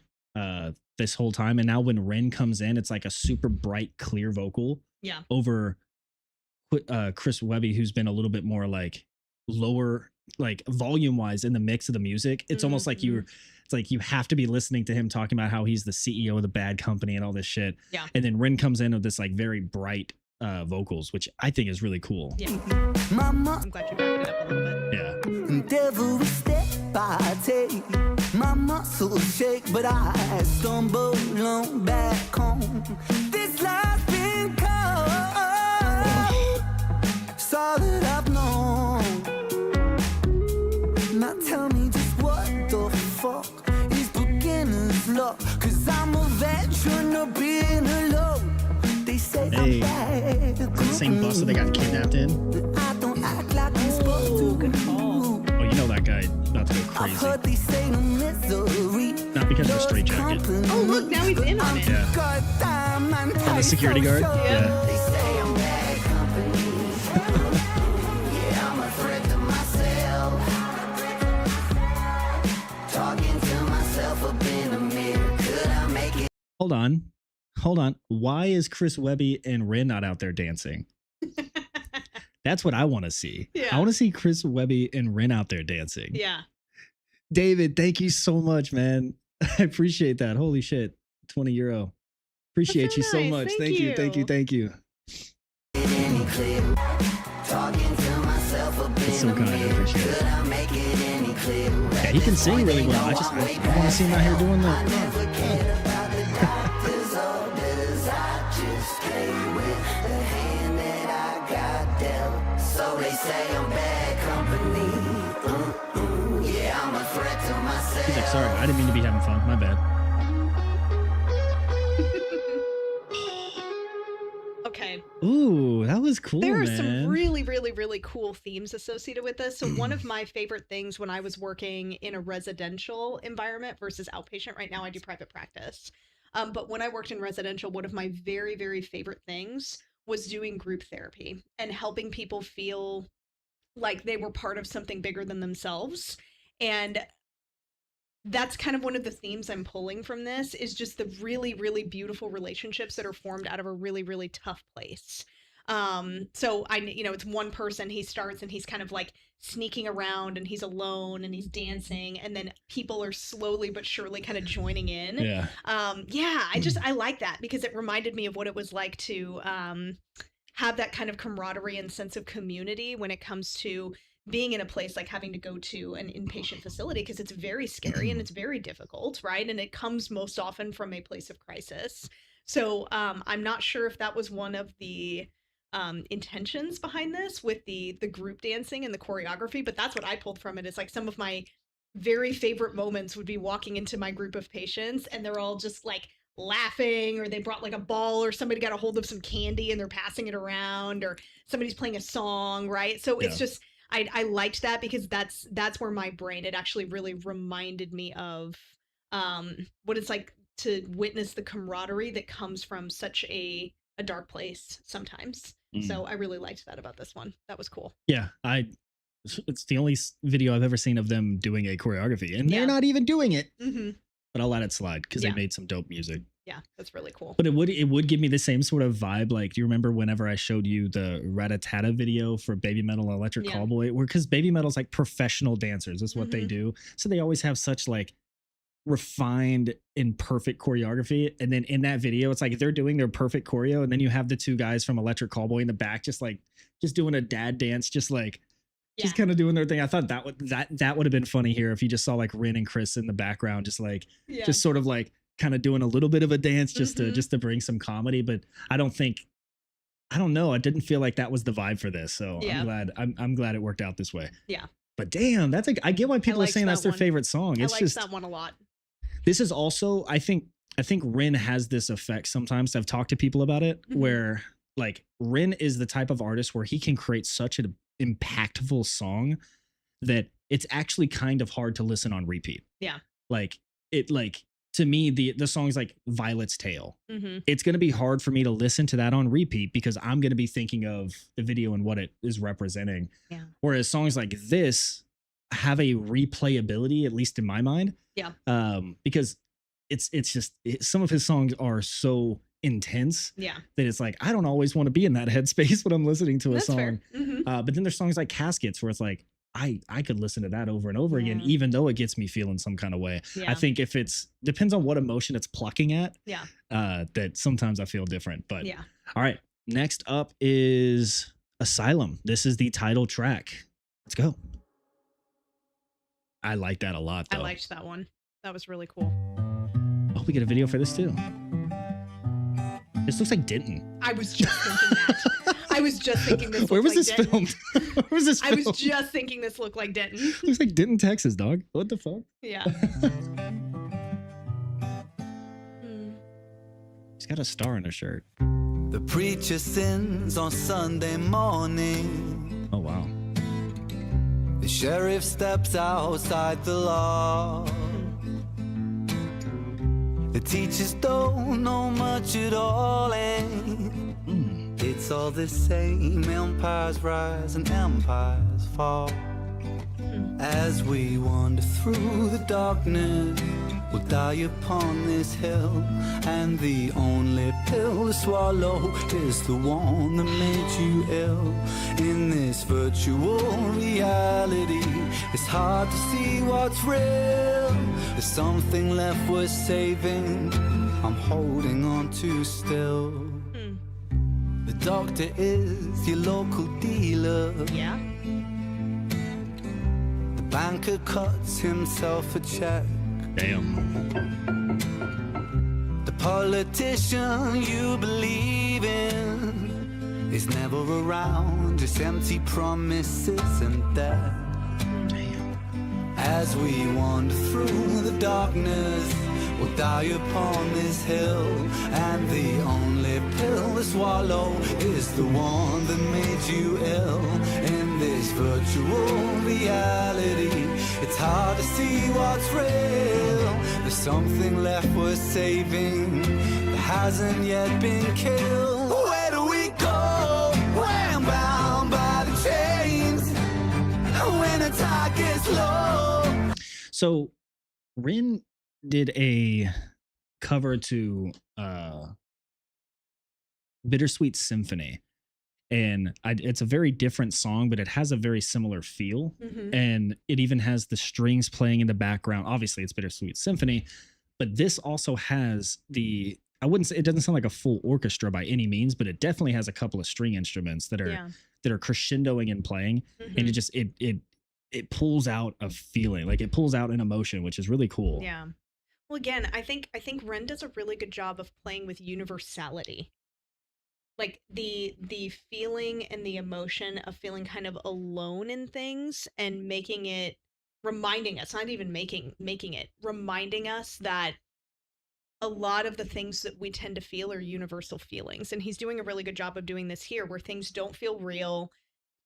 this whole time, and now when Rin comes in, it's like a super bright, clear vocal. Yeah. Over Chris Webby, who's been a little bit more like lower, like volume wise in the mix of the music. It's almost like it's like you have to be listening to him talking about how he's the CEO of the bad company and all this shit. Yeah. And then Rin comes in with this like very bright vocals, which I think is really cool. Yeah. Mama, I'm glad you backed it up a little bit. Yeah. and every step I take, my muscles shake, but I stumble on back home. This life's been cold, it's all that I've known. Now tell me just what the fuck is beginner's luck, 'cause I'm a veteran of being alone. They say Hey, I'm bad, the same bus that they got kidnapped in. I don't act like I'm supposed to. Good call. Oh, you know that guy about to go I've crazy. heard they say no misery. Not because of a straight jacket. Oh, look, now he's in on it. Yeah. And the security guard. Yeah. They say I'm bad company. Yeah, I'm a threat to myself. Talking to myself up in the mirror. Could I make it? Hold on. Why is Chris Webby and Rin not out there dancing? That's what I want to see. Yeah. I want to see Chris Webby and Rin out there dancing. Yeah. David, thank you so much, man. I appreciate that. Holy shit. €20. Appreciate That's so you so nice. much. Thank you. Thank you. Any clear? Talking to myself up It's so in the kind. I mirror. appreciate Could it. I make it any clearer? Yeah, he can sing really well. I want to see him out here doing that. Never cared about the doctor's orders. I just play with the hand that I got dealt. So they say I'm bad company. Yeah, I'm a threat to myself. He's like, sorry, I didn't mean to be having fun. My bad. Okay. Ooh, that was cool, There are man. some really, really, really cool themes associated with this. So one of my favorite things when I was working in a residential environment versus outpatient, right now I do private practice. But when I worked in residential, one of my very, very favorite things was doing group therapy and helping people feel like they were part of something bigger than themselves. And that's kind of one of the themes I'm pulling from this is just the really, really beautiful relationships that are formed out of a really, really tough place. So it's one person, he starts and he's kind of like sneaking around and he's alone and he's dancing, and then people are slowly but surely kind of joining in. Yeah. I like that because it reminded me of what it was like to have that kind of camaraderie and sense of community when it comes to being in a place like having to go to an inpatient facility, because it's very scary and it's very difficult, right? And it comes most often from a place of crisis. So I'm not sure if that was one of the intentions behind this with the group dancing and the choreography, but that's what I pulled from it. It's like some of my very favorite moments would be walking into my group of patients and they're all just like laughing, or they brought like a ball, or somebody got a hold of some candy and they're passing it around, or somebody's playing a song, right? So it's just I liked that because that's where my brain, it actually really reminded me of what it's like to witness the camaraderie that comes from such a dark place sometimes. So I really liked that about this one. That was cool. Yeah, it's the only video I've ever seen of them doing a choreography, and they're not even doing it. Mm-hmm. But I'll let it slide because they made some dope music. Yeah, that's really cool. But it would give me the same sort of vibe. Like, do you remember whenever I showed you the Ratatata video for Baby Metal and Electric Callboy? Because Baby Metal's like professional dancers. That's what they do. So they always have such like refined and perfect choreography. And then in that video, it's like they're doing their perfect choreo, and then you have the two guys from Electric Callboy in the back just doing a dad dance, just kind of doing their thing. I thought that would have been funny here if you just saw like Rin and Chris in the background, just sort of like kind of doing a little bit of a dance just to bring some comedy. But I don't know. I didn't feel like that was the vibe for this. So I'm glad it worked out this way. Yeah. But damn, I get why people are saying that's their favorite song. I liked that one a lot. This is also, I think I think Rin has this effect sometimes. I've talked to people about it where like Rin is the type of artist where he can create such an impactful song that it's actually kind of hard to listen on repeat. Yeah. Like to me, the song's like Violet's Tale. It's going to be hard for me to listen to that on repeat because I'm going to be thinking of the video and what it is representing. Yeah. Whereas songs like this have a replayability, at least in my mind. Yeah. Because it's just some of his songs are so intense that it's like I don't always want to be in that headspace when I'm listening to a song. But then there's songs like Caskets where it's like I could listen to that over and over again, even though it gets me feeling some kind of way. I think if depends on what emotion it's plucking at. That sometimes I feel different. But all right, next up is Asylum. This is the title track. Let's go. I like that a lot, though. I liked that one. That was really cool. Oh, we get a video for this too. This looks like Denton. I was just thinking that. I was just thinking this. Where was like this Denton. filmed? Where was this filmed? I was just thinking this looked like Denton. Looks like Denton, Texas, dog. What the fuck? Yeah. He's got a star in his shirt. The preacher sins on Sunday morning. Oh, wow. The sheriff steps outside the law. The teachers don't know much at all, and it's all the same. Empires rise and empires fall. As we wander through the darkness, we'll die upon this hill, and the only pill to swallow is the one that made you ill. In this virtual reality, it's hard to see what's real. There's something left worth saving, I'm holding on to still. The doctor is your local dealer. Yeah. The banker cuts himself a check. Damn. The politician you believe in is never around, just empty promises and death. As we wander through the darkness, we'll die upon this hill, and the only pill to swallow is the one that made you ill. In this virtual reality, it's hard to see what's real. There's something left worth saving that hasn't yet been killed. Where do we go when bound by the chains, when the tide gets low? So Rin did a cover to Bittersweet Symphony, and it's a very different song, but it has a very similar feel. And it even has the strings playing in the background. Obviously it's Bittersweet Symphony, but this also has I wouldn't say it doesn't sound like a full orchestra by any means, but it definitely has a couple of string instruments that are crescendoing and playing. And it just it pulls out a feeling, like it pulls out an emotion, which is really cool. Yeah. Well, again, I think Ren does a really good job of playing with universality. Like the feeling and the emotion of feeling kind of alone in things and making it, reminding us, not even making it, reminding us that a lot of the things that we tend to feel are universal feelings. And he's doing a really good job of doing this here, where things don't feel real,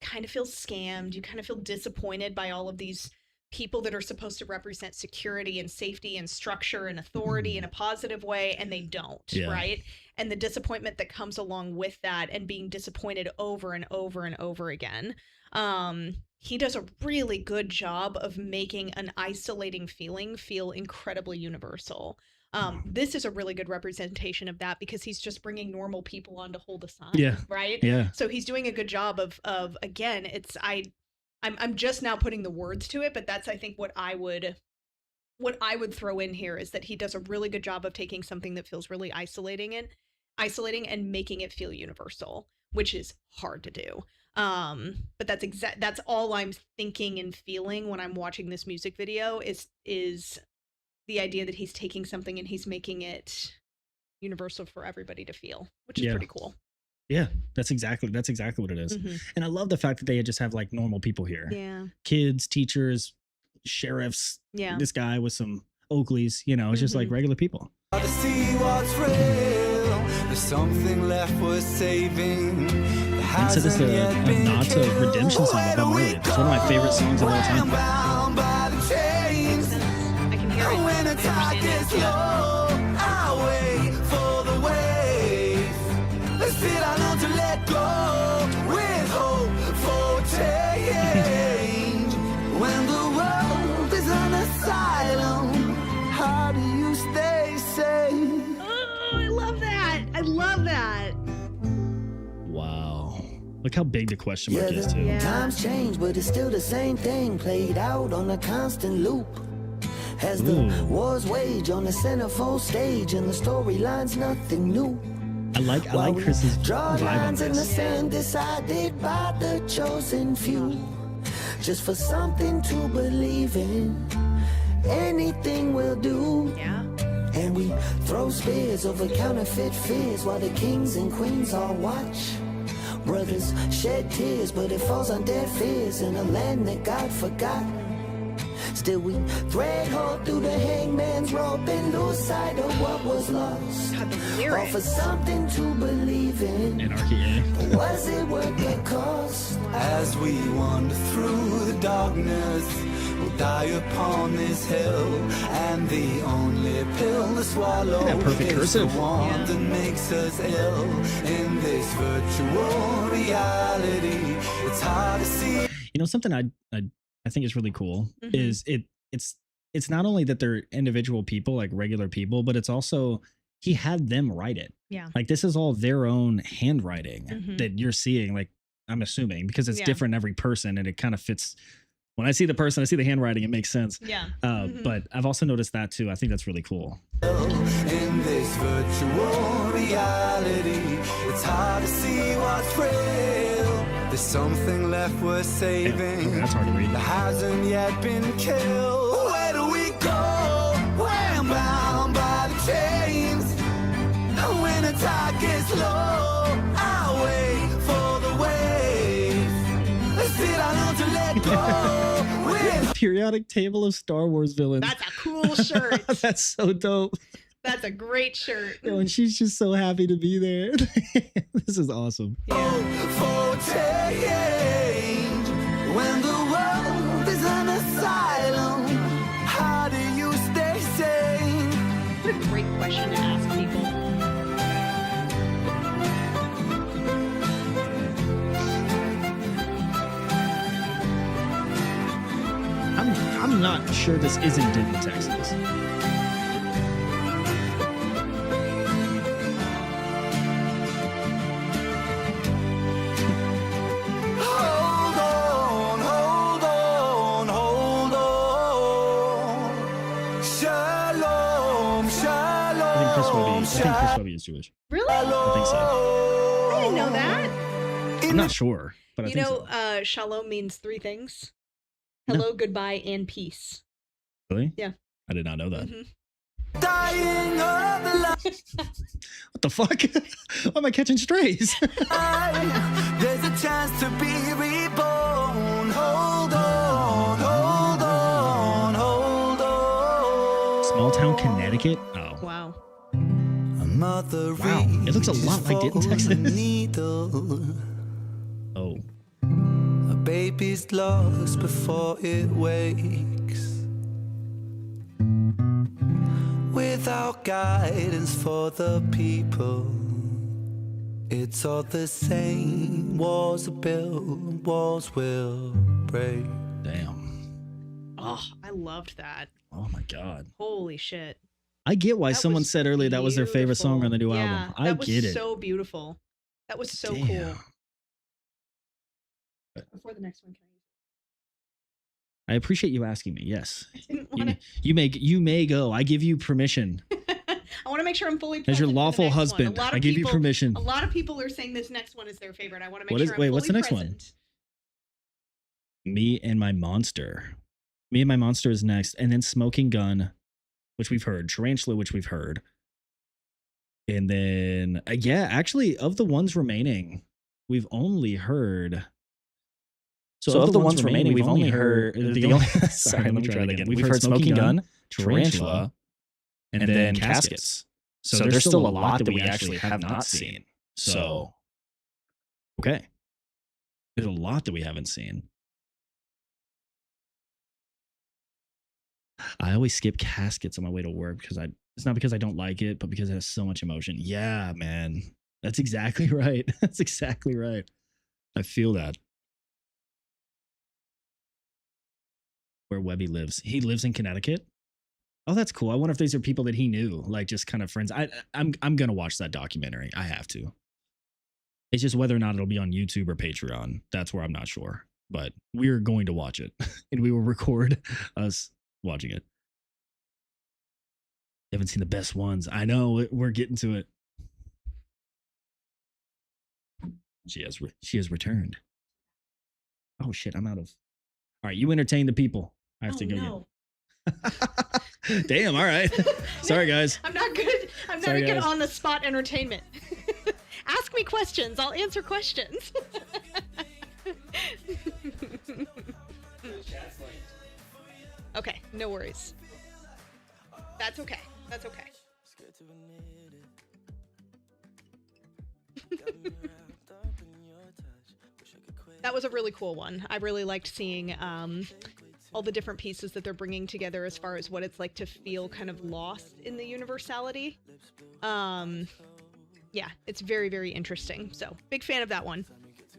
kind of feel scammed. You kind of feel disappointed by all of these people that are supposed to represent security and safety and structure and authority in a positive way, and they don't, right? And the disappointment that comes along with that, and being disappointed over and over and over again. He does a really good job of making an isolating feeling feel incredibly universal. This is a really good representation of that, because he's just bringing normal people on to hold a sign, right? Yeah. So he's doing a good job of again, I'm just now putting the words to it, but that's, I think, what I would throw in here is that he does a really good job of taking something that feels really isolating and making it feel universal, which is hard to do. But that's all I'm thinking and feeling when I'm watching this music video is the idea that he's taking something and he's making it universal for everybody to feel, which is pretty cool. Yeah, that's exactly what it is. And I love the fact that they just have like normal people here. Yeah. Kids, teachers, sheriffs. Yeah. This guy with some Oakleys, you know, it's just like regular people. To see what's real, there's something left worth saving. And so this is a nod to Redemption song of Bob Marley. It's one of my favorite songs of all time. I can hear it. When the tide gets low, I wait for the wave. Still I learn to let go with hope for change. When the world is an asylum, how do you stay safe? Oh, I love that. I love that. Wow. Look how big the question mark is, too. Yeah. Times change, but it's still the same thing played out on a constant loop. As the wars wage on the centerfold stage, and the storyline's nothing new. I like Chris's Draw vibe on lines in the this. sand decided by the chosen few, just for something to believe in. Anything will do. Yeah. And we throw spears over counterfeit fears while the kings and queens all watch. Brothers shed tears, but it falls on deaf ears in a land that God forgot. Still we thread hope through the hangman's rope and lose sight of what was lost. God, the All lyrics. for something to believe in. Anarchy, eh? Was it worth the cost? As we wander through the darkness, we'll die upon this hill, and the only pill to swallow That perfect is cursive. the one that makes us ill. In this virtual reality, it's hard to see. You know, something I think is really cool is it's not only that they're individual people, like regular people, but it's also he had them write it. Yeah. Like this is all their own handwriting that you're seeing, like I'm assuming, because it's Yeah. different every person and it kind of fits. When I see the person, I see the handwriting, it makes sense. Yeah. But I've also noticed that too. I think that's really cool. In this virtual reality, it's hard to see what's real. There's something left worth saving. Okay, that's hard to read. That hasn't yet been killed. Where do we go? When bound by the chains. When the tide gets low, I wait for the wave. Still I learn to let go. With Periodic table of Star Wars villains. That's a cool shirt. That's so dope. That's a great shirt. Yo, and she's just so happy to be there. This is awesome. for change. When the world is an asylum, how do you stay sane? What a great question to ask people. I'm not sure this isn't Denton, Texas. Hold on, hold on, hold on. Shalom, shalom, I think Chris Webby is Jewish. Really? I think so. I didn't know that. I'm not sure, but I You think know, so. shalom means three things: No. hello, goodbye, and peace. Really? Yeah. I did not know that. dying of the light. What the fuck? Why am I catching strays? There's a chance to be reborn. Hold on, hold on, hold on. Small town Connecticut? Oh. Wow. A mother Wow, it looks a lot like Denton, reaches for Texas. a needle. Oh. A baby's lost before it wakes. Without guidance for the people, it's all the same. Walls are built, walls will break. Damn. Oh, I loved that. Oh my God. Holy shit. I get why That someone was said earlier that was their favorite song on the new beautiful. album. Yeah, I that was get it. so beautiful. That was so Damn. cool. Before the next one, can I appreciate you asking me. Yes. I didn't You, want you may go. I give you permission. to. I want to make sure I'm fully. As your present for the lawful next one. husband, A lot of I give you people- permission. A lot of people are saying this next one is their favorite. I want to make What sure is- I'm wait, fully what's the next one? present. Me and My Monster. Me and My Monster is next. And then Smoking Gun, which we've heard. Tarantula, which we've heard. And then, yeah, actually, of the ones remaining, we've only heard. So of the ones remaining, we've only heard. Sorry, let me try that again. We've heard Smoking Gun, tarantula, and then caskets. So there's still a lot that we actually have not seen. So, okay. There's a lot that we haven't seen. I always skip caskets on my way to work because it's not because I don't like it, but because it has so much emotion. Yeah, man. That's exactly right. That's exactly right. I feel that. Where Webby lives. He lives in Connecticut. Oh, that's cool. I wonder if these are people that he knew, like just kind of friends. I'm gonna watch that documentary. I have to. It's just whether or not it'll be on YouTube or Patreon. That's where I'm not sure. But we're going to watch it, and we will record us watching it. You haven't seen the best ones. I know. We're getting to it. She has returned. Oh shit! I'm out of. All right, you entertain the people. I have to go. No. Damn. All right. Sorry, guys. I'm not good. I'm not Sorry, good guys. on the spot entertainment. Ask me questions. I'll answer questions. Okay, no worries. That's okay. That's okay. That was a really cool one. I really liked seeing all the different pieces that they're bringing together as far as what it's like to feel kind of lost in the universality. Yeah, it's very, very interesting. So, big fan of that one.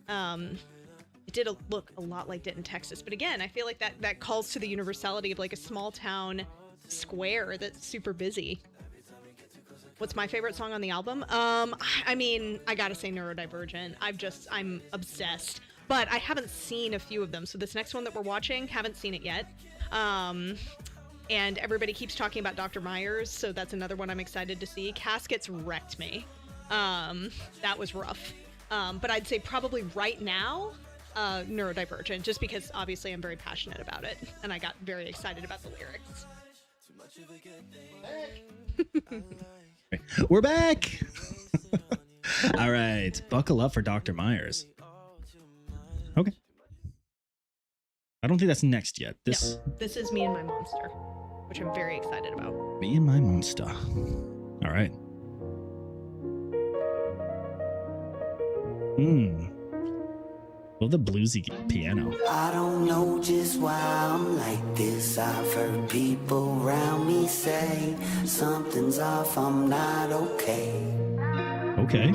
It did look a lot like Denton, Texas. But again, I feel like that calls to the universality of like a small town square that's super busy. What's my favorite song on the album? I mean, I gotta say Neurodivergent. I'm obsessed. But I haven't seen a few of them. So this next one that we're watching, haven't seen it yet. And everybody keeps talking about Dr. Myers, so that's another one I'm excited to see. Caskets wrecked me. That was rough. But I'd say probably right now, Neurodivergent, just because obviously I'm very passionate about it, and I got very excited about the lyrics. We're back. All right, buckle up for Dr. Myers. Okay. I don't think that's next yet. No, this is Me and My Monster, which I'm very excited about. Me and My Monster. All right. Well, the bluesy piano. I don't know just why I'm like this. I've heard people around me say something's off, I'm not okay. Okay.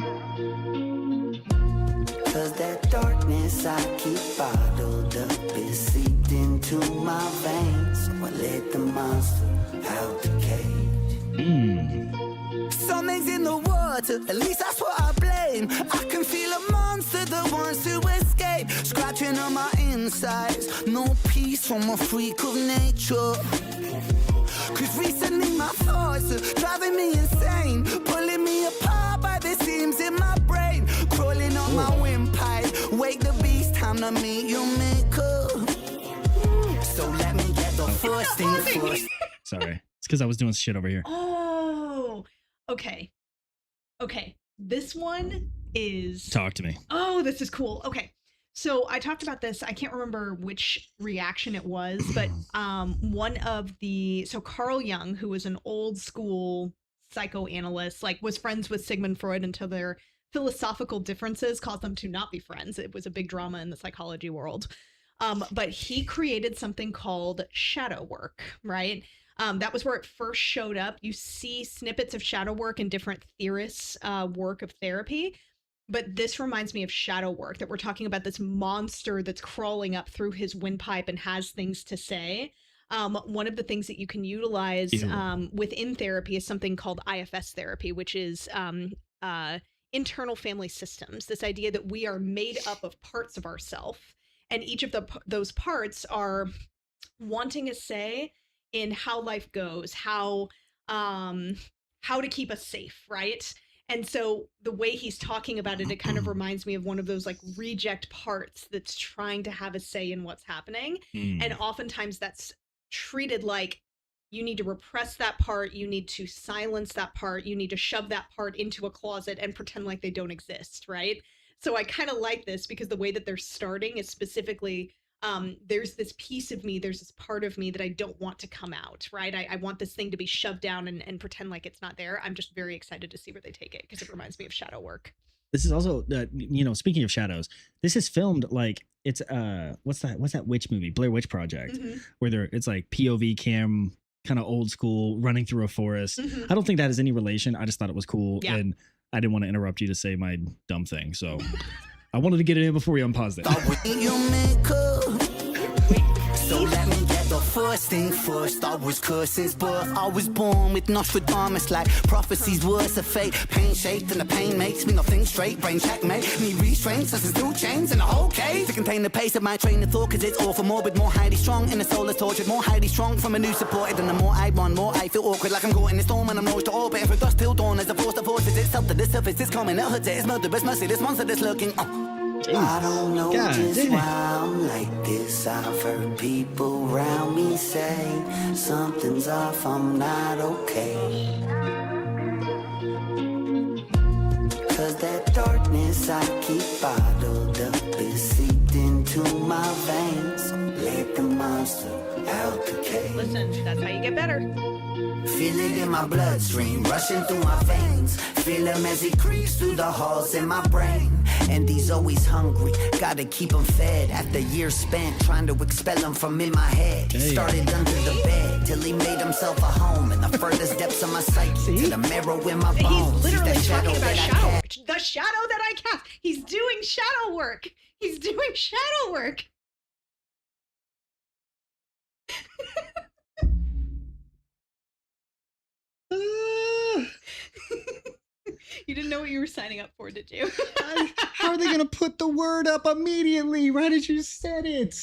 Cause that darkness I keep bottled up is seeped into my veins. So I let the monster out the cage. Something's in the water, at least that's what I blame. I can feel a monster that wants to escape, scratching on my insides. No peace from a freak of nature. Cause recently my thoughts are driving me insane, pulling me apart by the seams in my brain, crawling on my windpipe. Wake the beast, time to meet your maker. So let me get the first thing first. Sorry. It's because I was doing shit over here. Oh, okay. Okay. This one is... Talk to me. Oh, this is cool. Okay. So I talked about this. I can't remember which reaction it was, but one of the... So Carl Jung, who was an old school psychoanalyst, like was friends with Sigmund Freud until their philosophical differences caused them to not be friends. It was a big drama in the psychology world. But he created something called shadow work, right? That was where it first showed up. You see snippets of shadow work in different theorists' work of therapy. But this reminds me of shadow work, that we're talking about this monster that's crawling up through his windpipe and has things to say. One of the things that you can utilize within therapy is something called IFS therapy, which is internal family systems. This idea that we are made up of parts of ourselves, and each of those parts are wanting a say in how life goes, how to keep us safe, right? And so the way he's talking about it, it kind of reminds me of one of those like reject parts that's trying to have a say in what's happening. And oftentimes that's treated like you need to repress that part, you need to silence that part, you need to shove that part into a closet and pretend like they don't exist, right? So I kind of like this because the way that they're starting is specifically there's this piece of me, there's this part of me that I don't want to come out, right? I want this thing to be shoved down and pretend like it's not there. I'm just very excited to see where they take it because it reminds me of shadow work. This is also, speaking of shadows, this is filmed like it's what's that witch movie, Blair Witch Project, where it's like POV cam, kind of old school, running through a forest. I don't think that is any relation. I just thought it was cool, and I didn't want to interrupt you to say my dumb thing, so I wanted to get it in before we unpaused it. So let me get the first thing first. I was cursed since birth. I was born with Nostradamus like prophecies, words of fate. Pain shaped and the pain makes me not think straight. Brain checkmate, me restrained, such two chains and a whole cave to contain the pace of my train of thought. Cause it's all for morbid, more highly strong. In the soul is tortured, more highly strong from a new supported. And the more I want, more I feel awkward, like I'm caught in the storm and I'm lost to orbit. And for dust till dawn as the force of forces itself to the surface is coming. It hurts, it is murderous, mercy, this monster that's lurking. I don't know just why I'm like this. I've heard people around me say something's off, I'm not okay. Cause that darkness I keep bottled up is seeped into my veins. Let the monster out the cage. Listen, that's how you get better. Feel it in my bloodstream, rushing through my veins. Feel him as he creeps through the halls in my brain. And he's always hungry, gotta keep him fed. After years spent trying to expel him from in my head. He started under the bed, till he made himself a home. In the furthest depths of my psyche, to the marrow in my bones. He's literally talking about shadow. The shadow that I cast. He's doing shadow work. He's doing shadow work. You didn't know what you were signing up for, did you? How are they gonna put the word up immediately right as you said it?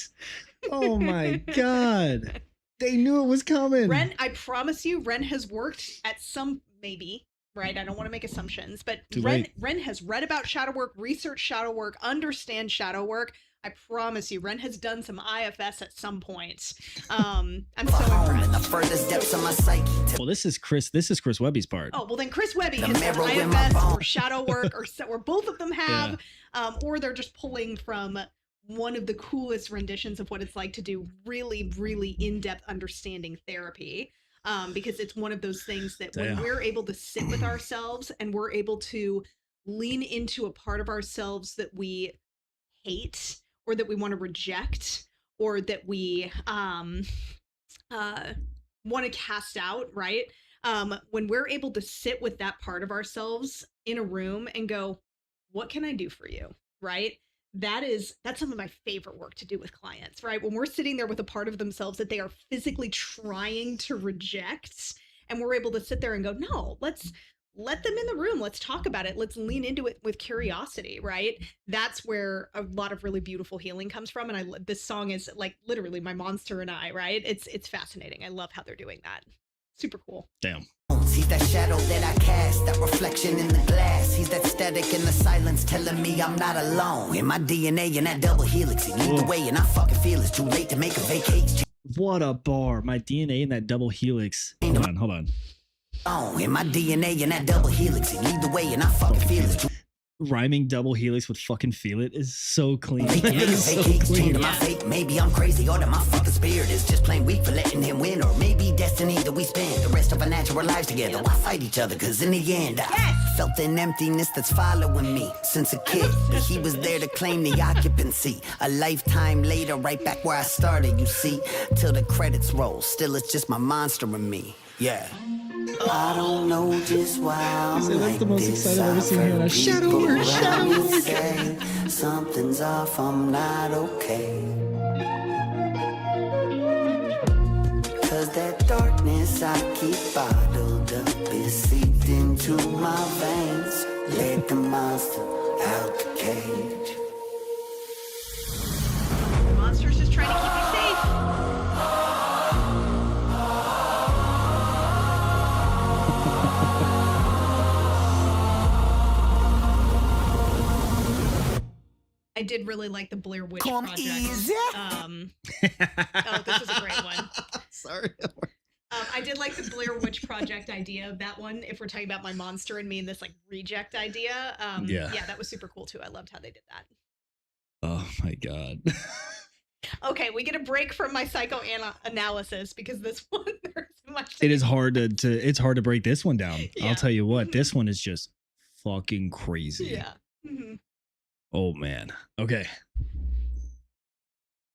Oh my god. They knew it was coming. Ren, I promise you, Ren has worked at some, maybe, right? I don't want to make assumptions, but Ren has read about shadow work, researched shadow work, understands shadow work. I promise you, Ren has done some IFS at some point. I'm so impressed. The furthest depths of my psyche. Well, this is Chris Webby's part. Oh, well then Chris Webby has done IFS or shadow work or both of them have, or they're just pulling from one of the coolest renditions of what it's like to do really, really in-depth understanding therapy. Because it's one of those things that when we're able to sit with ourselves and we're able to lean into a part of ourselves that we hate or that we want to reject or that we want to cast out, right? When we're able to sit with that part of ourselves in a room and go, what can I do for you, right? That's some of my favorite work to do with clients, right? When we're sitting there with a part of themselves that they are physically trying to reject, and we're able to sit there and go, no, let's let them in the room. Let's talk about it. Let's lean into it with curiosity, right? That's where a lot of really beautiful healing comes from. And this song is like literally my monster and I, right? It's fascinating. I love how they're doing that. Super cool. Damn. He's that shadow that I cast, that reflection in the glass. He's that static in the silence telling me I'm not alone. In my DNA in that double helix, he lead the way and I fucking feel it's too late to make a vacation. What a bar. My DNA in that double helix. Hold on. Oh, in my DNA in that double helix, he lead the way and I fucking feel it's too Rhyming double helix with fucking feel it is so clean. To my fate. Maybe I'm crazy or that my fucking spirit is just plain weak for letting him win. Or maybe destiny that we spend the rest of our natural lives together. Why fight each other? Cause in the end I felt an emptiness that's following me since a kid. But he was there to claim the occupancy. A lifetime later, right back where I started, you see. Till the credits roll, still it's just my monster in me. Yeah. I don't know just why I'm like the most this. excited I've ever seen here. Shadow work. Say something's off, I'm not okay. Cause that darkness I keep bottled up is seeped into my veins. Let the monster out the cage. The monster's just trying to keep you safe. I did really like the Blair Witch Project. Easy. Oh, this is a great one. Sorry. I did like the Blair Witch Project idea of that one. If we're talking about my monster and me and this like reject idea, yeah, that was super cool too. I loved how they did that. Oh my god. Okay, we get a break from my psychoanalysis because this one there's so much. It is hard it's hard to break this one down. Yeah. I'll tell you what, this one is just fucking crazy. Yeah. Mm-hmm. Oh man. Okay.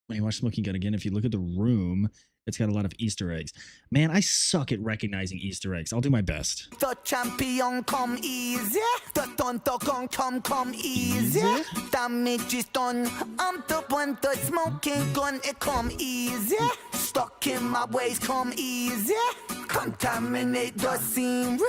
When you watch Smoking Gun again, if you look at the room, it's got a lot of Easter eggs. Man, I suck at recognizing Easter eggs. I'll do my best. The champion come easy. The tonto come easy. Damage is done. I'm the one the smoking gun. It come easy. Stuck in my ways come easy. Contaminate the scene.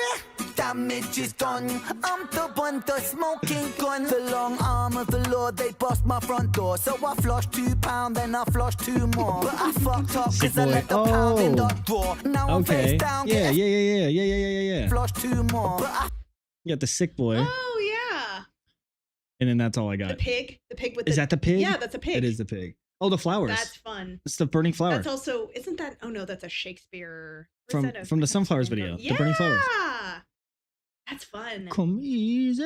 Damage is done. I'm the one the smoking gun. The long arm of the Lord, they bust my front door. So I flush £2, then I flush 2 more. But I fucked up because I left the pound in the drawer. Now I'm face down. Yeah. Flush 2 more. But I You got the sick boy. Oh yeah. And then that's all I The got. pig. The pig with Is that the pig? Yeah, that's a pig. It is the pig. Oh, the flowers. That's fun. It's the burning flower. That's also isn't that? Oh no, that's a Shakespeare. Or is that a from the Sunflowers Van Gogh? video. Yeah. The burning flowers. That's fun. Come easy.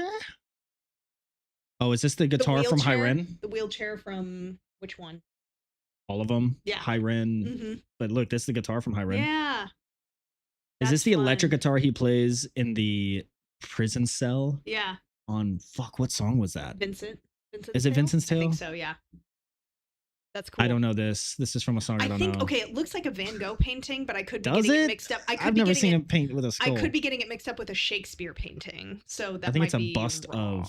Oh, is this the The guitar from wheelchair- Hyren? The wheelchair from which one? All of them. Yeah. Hyren. Mm-hmm. But look, this is the guitar from Hyren. Yeah. Is this That's the fun. electric guitar he plays in the prison cell Yeah. on what song was that? Vincent. Vincent's Is it Tale? Vincent's I think Tale? so. Yeah. That's cool. I don't know this. This is from a song I I don't think know. okay, it looks like a Van Gogh painting, but I could be Does getting it it? mixed up. I could I've be never getting seen it, him paint with a I skull. could be getting it mixed up with a Shakespeare painting. So that I think might it's a be bust of- wrong.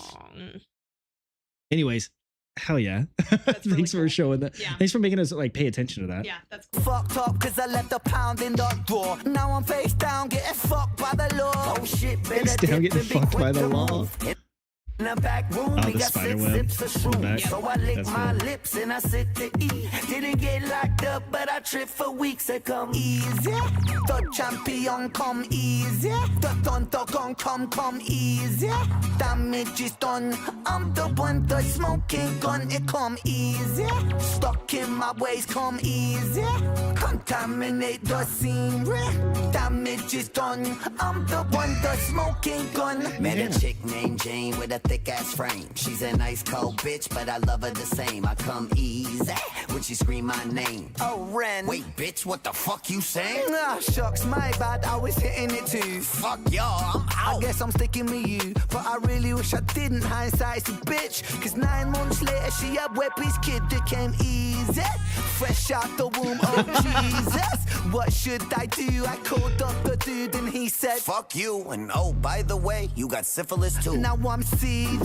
Anyways, hell yeah. That's really Thanks for cool. showing that. Yeah. Thanks for making us like pay attention to that. Yeah, that's cool. fucked up cause I left a pound in the drawer. Now I'm face down, getting fucked by the law. Oh shit, Face down, getting fucked by the law. In the back room, Oh, we the got spider 6 web sips of in the shroom. back. So I lick That's my cool. lips and I sit to eat. Didn't get locked up, but I tripped for weeks. It come easy. The champion come easy. The tonto come easy. Damage is done. I'm the one the smoking gun. It come easy. Stuck in my ways come easy. Contaminate the scene. Damage is done. I'm the one the smoking gun. Met a chick named Jane with a thick ass frame. She's a nice cold bitch, but I love her the same. I come easy when she scream my name. Oh, Ren. Wait, bitch, what the fuck you saying? Ah, shucks, my bad. I was hitting it too. Fuck y'all, I'm I out. guess I'm sticking with you, but I really wish I didn't. Hindsight's a bitch. Cause 9 months later, she had Webby's kid that came easy. Fresh out the womb of Jesus. What should I do? I called up the dude and he said, Fuck you, and oh, by the way, you got syphilis too. now I'm seething.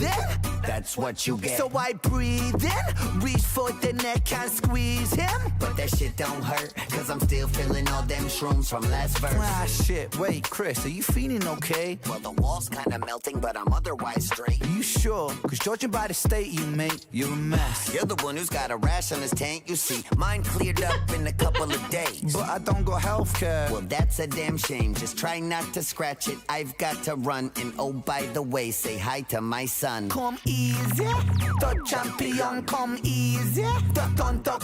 That's what you get. So I breathe in, reach for the neck and squeeze him. But that shit don't hurt, cause I'm still feeling all them shrooms from last verse. Ah, shit. Wait, Chris, are you feeling okay? Well, the wall's kinda melting, but I'm otherwise straight. Are you sure? Cause judging by the state you mate, you're a mess. You're the one who's got a rash on his tank, you see. Mine cleared up in a couple of days. But I don't got healthcare. Well, that's a damn shame. Just try not to scratch it. I've got to run. And oh, by the way, say hi to my son. Come easy, the champion come easy. The tonto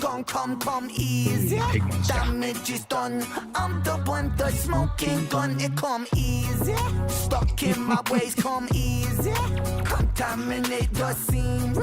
come easy. Pig monster. Damage is done. I'm the one the smoking gun. It come easy. Stuck in my ways come easy. Contaminate the scene.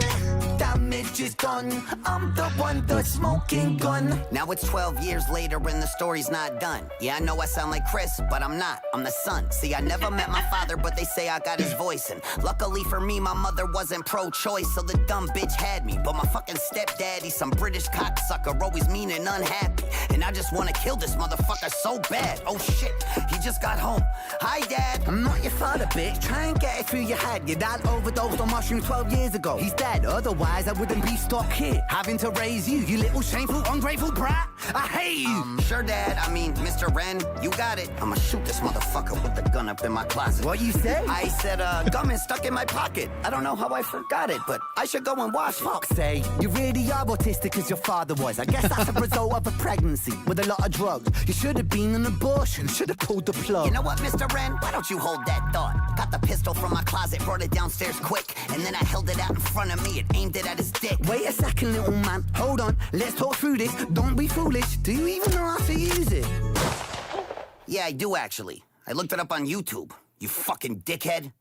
Damage is done. I'm the one the smoking gun. Now it's 12 years later and the story's not done. Yeah, I know I sound like Chris, but I'm not. I'm the son. See, I never met my father, but they say I got his voice. And luckily for me, my mother wasn't pro-choice, so the dumb bitch had me. But my fucking stepdaddy's some British cocksucker, always mean and unhappy. And I just wanna kill this motherfucker so bad. Oh shit, he just got home. Hi, Dad. I'm not your father, bitch. Try and get it through your head. Your dad overdosed on mushrooms 12 years ago. He's dead. Otherwise, I wouldn't be stuck here, having to raise you, you little shameful, ungrateful brat. I hate you. Sure, Dad. I mean, Mr. Wren, you got it. I'ma shoot this motherfucker with the gun up in my closet. What you say? I said, gum is stuck in my pocket. I don't know how I forgot it, but I should go and wash it. Fuck's sake, you really are autistic as your father was. I guess that's a result of a pregnancy with a lot of drugs. You should have been an abortion, should have pulled the plug. You know what, Mr. Wren? Why don't you hold that thought? Got the pistol from my closet, brought it downstairs quick, and then I held it out in front of me and aimed it at his dick. Wait a second, little man. Hold on, let's talk through this. Don't be foolish. Do you even know how to use it? Yeah, I do actually. I looked it up on YouTube. You fucking dickhead.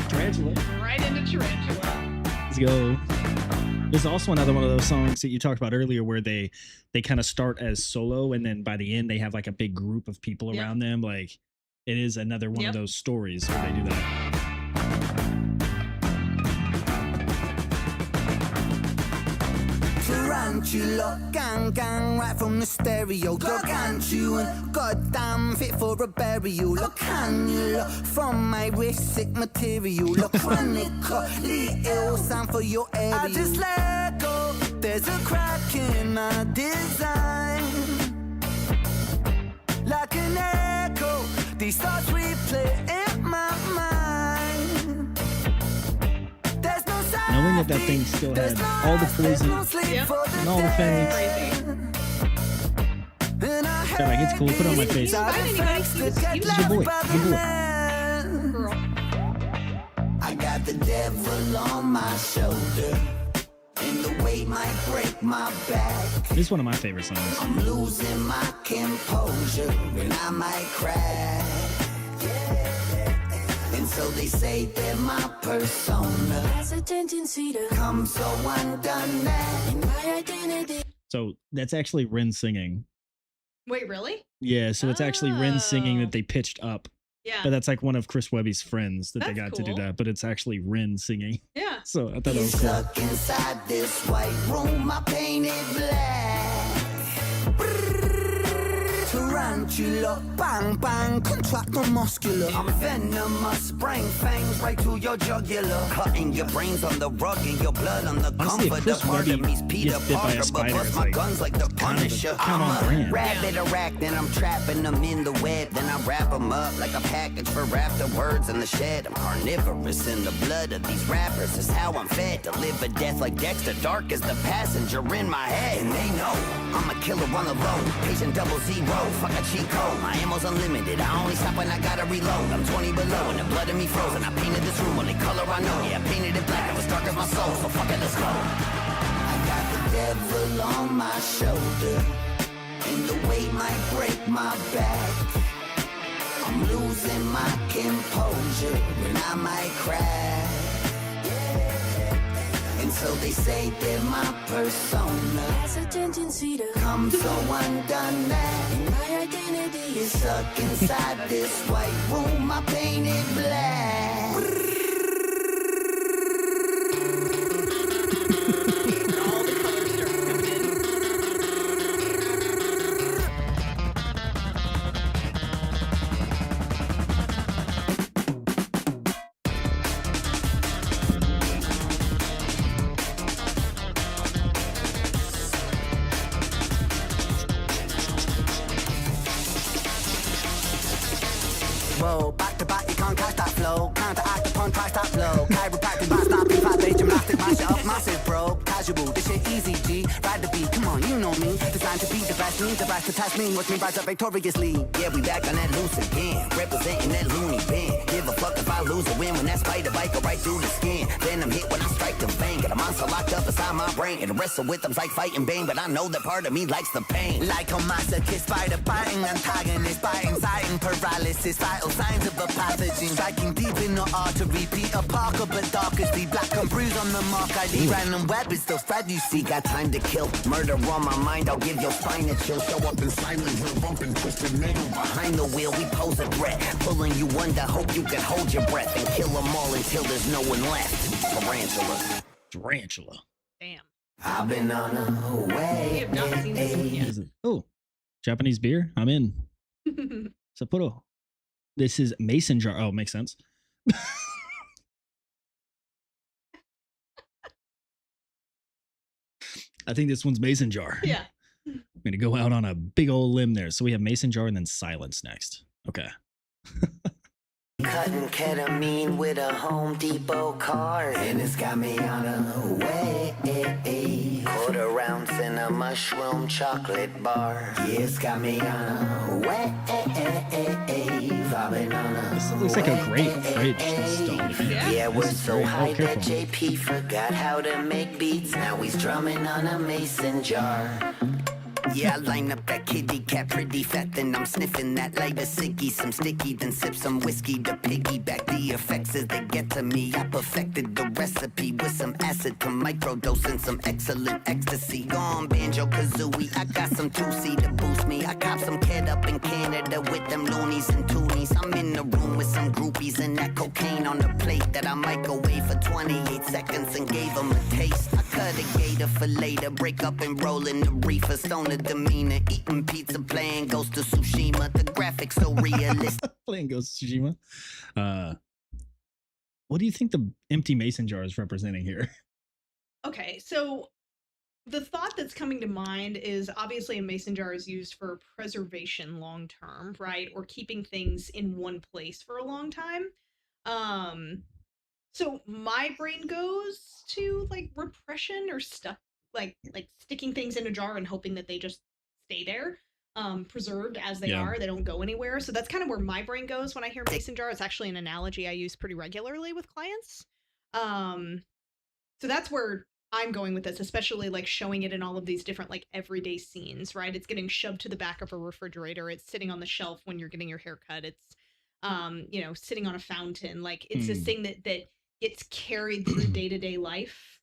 Tarantula. Right into tarantula. Let's go. There's also another one of those songs that you talked about earlier where they kind of start as solo and then by the end they have like a big group of people around them. Like it is another one of those stories where they do that. Tarantula, gang, right from the stereo. Gargantuan, goddamn fit for a burial. A cannula from my wrist, sick material. A chronically ill sound for your area. I just let go, there's a crack in my design. Like an echo, these thoughts replay in my mind. There's no sign. Knowing that thing still had all the poison and all the fangs. They're like, it's cool, put it on my face. This is your boy. Girl. I got the devil on my shoulder, and the weight might break my back. This is one of my favorite songs. I'm losing my composure, and I might crack. And so they say that my persona has a tendency to come so undone that my identity. So that's actually Rin singing. Wait, really? Yeah, so it's actually Rin singing that they pitched up. Yeah. But that's like one of Chris Webby's friends that they That's got to do cool. that. But it's actually Rin singing. Yeah. So I thought that was cool. Stuck inside this white room, I painted black. Tarantula, bang, contractor muscular. I'm venomous, brain fangs right to your jugular. Cutting your brains on the rug and your blood on the Honestly, if comfort. Chris The part of Webby me's Peter gets bit by a Parker, but spider, bust it's my like guns like the kind of Punisher. a count on brand. Rabbit a rack, then I'm trapping them in the web. Then I wrap them up like a package for afterwards in the shed. I'm carnivorous in the blood of these rappers. Is how I'm fed. To live a death like Dexter, dark as the passenger in my head. And they know I'm a killer on the low. Patient 00. Fuck a cheat code. My ammo's unlimited. I only stop when I gotta reload. I'm 20 below and the blood in me frozen. I painted this room only color I know. Yeah, I painted it black. It was dark as my soul. So fuck it, let's go. I got the devil on my shoulder, and the weight might break my back. I'm losing my composure, and I might crack. And so they say that my persona has a tendency to come so undone that my identity is stuck inside this white room I painted black. All the colors start coming in. Whoa, back to back, you can't catch that flow. Counteract upon price that blow. Chiropractic, back stopping, fat day, gymnastic, mash it up, massive, bro. Casual, this shit easy, G. Ride the beat, come on, you know me. Designed to be the best, need the best to test me. Watch me rise up victoriously. Yeah, we back on that loose again. Representing that loony bin. Give a fuck if I lose or win. When that spider bite go right through the skin. Then I'm hit when I strike the vein. Got a monster locked up inside my brain. And wrestle with them's like fighting Bane. But I know that part of me likes the pain. Like a masochist, spider biting, antagonist, biting, sighting, paralysis, vital signs of a pathogen. Striking deep in the artery, Peter Parker, but dark as the black and bruise on the mark. I leave random web is still spread, you see. Got time to kill. Murder on my mind. I'll give your spine a chill. Show up in silence. We're bumping twisted metal. Behind the wheel, we pose a threat. Pulling you under. Hope you can hold your breath. And kill them all until there's no one left. Tarantula. Damn. I've been on a We way. have not seen this one What yet. is it? Oh, Japanese beer. I'm in. Sapporo. This is mason jar. Oh, makes sense. I think this one's mason jar. Yeah. I'm going to go out on a big old limb there. So we have mason jar and then silence next. Okay. Cutting ketamine with a Home Depot card, and it's got me on a way. Quarter ounce in a mushroom chocolate bar. Yeah, it's got me on a way. Vibing on a This looks like a great fridge installed. Yeah. Yeah, we're This is so great. Oh, high that careful. JP forgot how to make beats. Now he's drumming on a mason jar. Yeah, I line up that kitty cat pretty fat, then I'm sniffing that lighter ciggy, some sticky, then sip some whiskey to piggyback the effects as they get to me. I perfected the recipe with some acid to microdose and some excellent ecstasy. Go on, banjo kazooie, I got some 2C to boost me. I cop some kid up in Canada with them loonies and toonies. I'm in the room with some groupies and that cocaine on the plate that I microwave for 28 seconds and gave them a taste. I cut a gator for later, break up and roll in the reefer, stoner demeanor, eating pizza, playing Ghost of Tsushima. The graphics so realistic. Playing Ghost of Tsushima. What do you think the empty mason jar is representing here? Okay, so the thought that's coming to mind is obviously a mason jar is used for preservation long term, right? Or keeping things in one place for a long time. So my brain goes to like repression or stuff, like sticking things in a jar and hoping that they just stay there, preserved as they are. They don't go anywhere. So that's kind of where my brain goes when I hear mason jar. It's actually an analogy I use pretty regularly with clients. So that's where I'm going with this, especially like showing it in all of these different like everyday scenes, right? It's getting shoved to the back of a refrigerator. It's sitting on the shelf when you're getting your hair cut. It's, you know, sitting on a fountain. Like it's this thing that gets carried through day-to-day life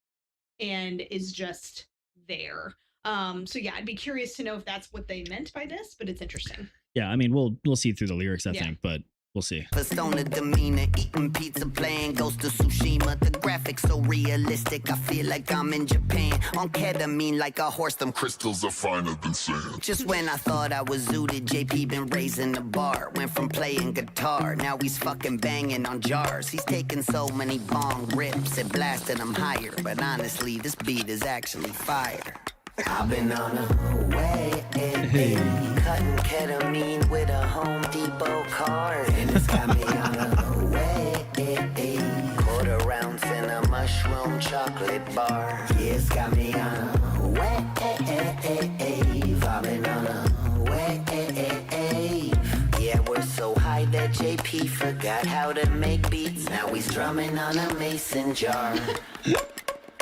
and is just there. So yeah, I'd be curious to know if that's what they meant by this, but it's interesting. Yeah, I mean, we'll see through the lyrics, I think, but we'll see. Stoner demeanor, eating pizza, playing Ghost of Tsushima. The graphics so realistic, I feel like I'm in Japan. On ketamine like a horse, them crystals are finer than sand. Just when I thought I was zooted, JP been raising the bar. Went from playing guitar, now he's fucking banging on jars. He's taking so many bong rips, it blasted him higher. But honestly, this beat is actually fire. I've been on a way, cutting ketamine with a Home Depot card, and it's got me on a way, quarter ounce in a mushroom chocolate bar. Yeah, it's got me on a way, I've been on a way. Yeah, we're so high that JP forgot how to make beats. Now he's drumming on a mason jar.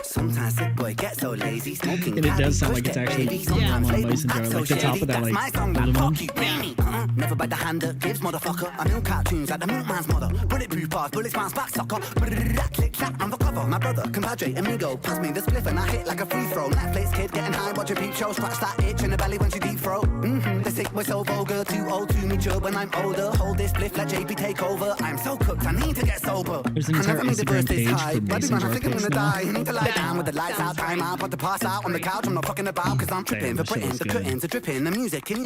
Sometimes sick boy gets so lazy, smoking. And it does sound like it's actually on a mason jar, like the top of that, like, my song, that fuck you, baby. Never bite the hand that gives, motherfucker. I milk cartoons like the milkman's mother. Bulletproof bars, bullets bounce back, sucker. Click, clap, I'm the cover. My brother, compadre, amigo. Pass me the spliff and I hit like a free throw. Netflix kid getting high, watch a peep show. Scratch that itch in the belly when she deep throat. The sick boy so vulgar, too old to mature when I'm older. Hold this spliff, let JP take over. I'm so cooked, I need to get sober. There's an entire Instagram page for mason jar picks now. I need to lie down with the lights out, time out, but to pass out on the couch. I'm not fucking about, cause I'm tripping for Britain. The curtains are dripping, the music, getting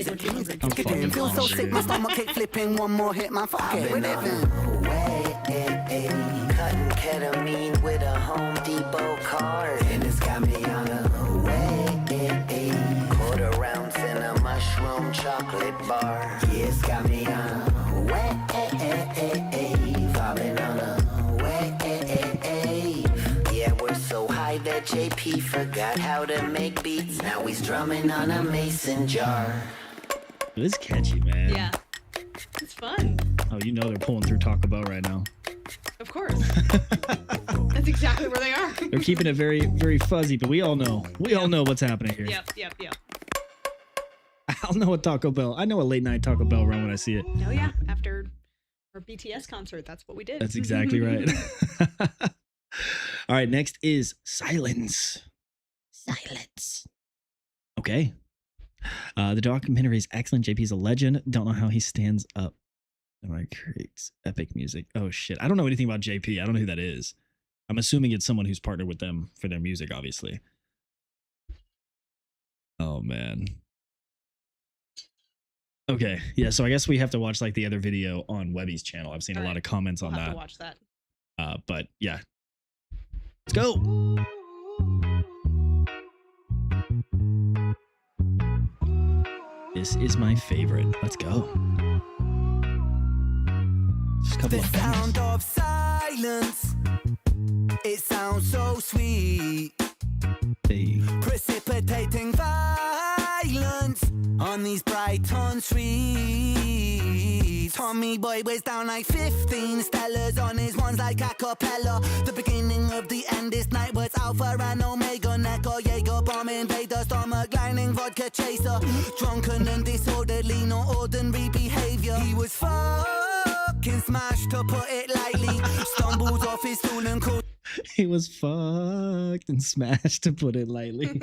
feel so sick, my stomach kick flipping. One more hit, man, fuck it, we're living. Cutting ketamine with a Home Depot card, and it's got me on a way, quarter ounce in a mushroom chocolate bar. Yeah, it's got me on a way, I've been on a way. Yeah, we're so high that JP forgot how to make beats. Now he's drumming on a mason jar. It is catchy, man. Yeah. It's fun. Oh, you know they're pulling through Taco Bell right now. Of course. That's exactly where they are. They're keeping it very, very fuzzy, but we all know. We all know what's happening here. Yep. I'll know a Taco Bell. I know a late night Taco Bell run when I see it. Oh yeah, after our BTS concert, that's what we did. That's exactly right. All right, next is Silence. Okay. The documentary is excellent. JP's a legend. Don't know how he stands up and creates epic music. Oh shit. I don't know anything about JP. I don't know who that is. I'm assuming it's someone who's partnered with them for their music, obviously. Oh man. Okay. Yeah, so I guess we have to watch like the other video on Webby's channel. I've seen a lot of comments on We'll have that. to watch that. But yeah. Let's go. This is my favorite. Let's go. Just a couple The of sound of silence, it sounds so sweet. Hey. Precipitating violence on these Brighton streets. Tommy Boy was down like 15 Stellas on his ones like a cappella. The beginning of the end, this night was Alpha and Omega. Neco, Jaeger, bomb invader, stomach lining, vodka chaser. Drunken and disorderly, no ordinary behavior. He was fucking smashed, to put it lightly. Stumbles off his stool and calls. He was fucked and smashed, to put it lightly.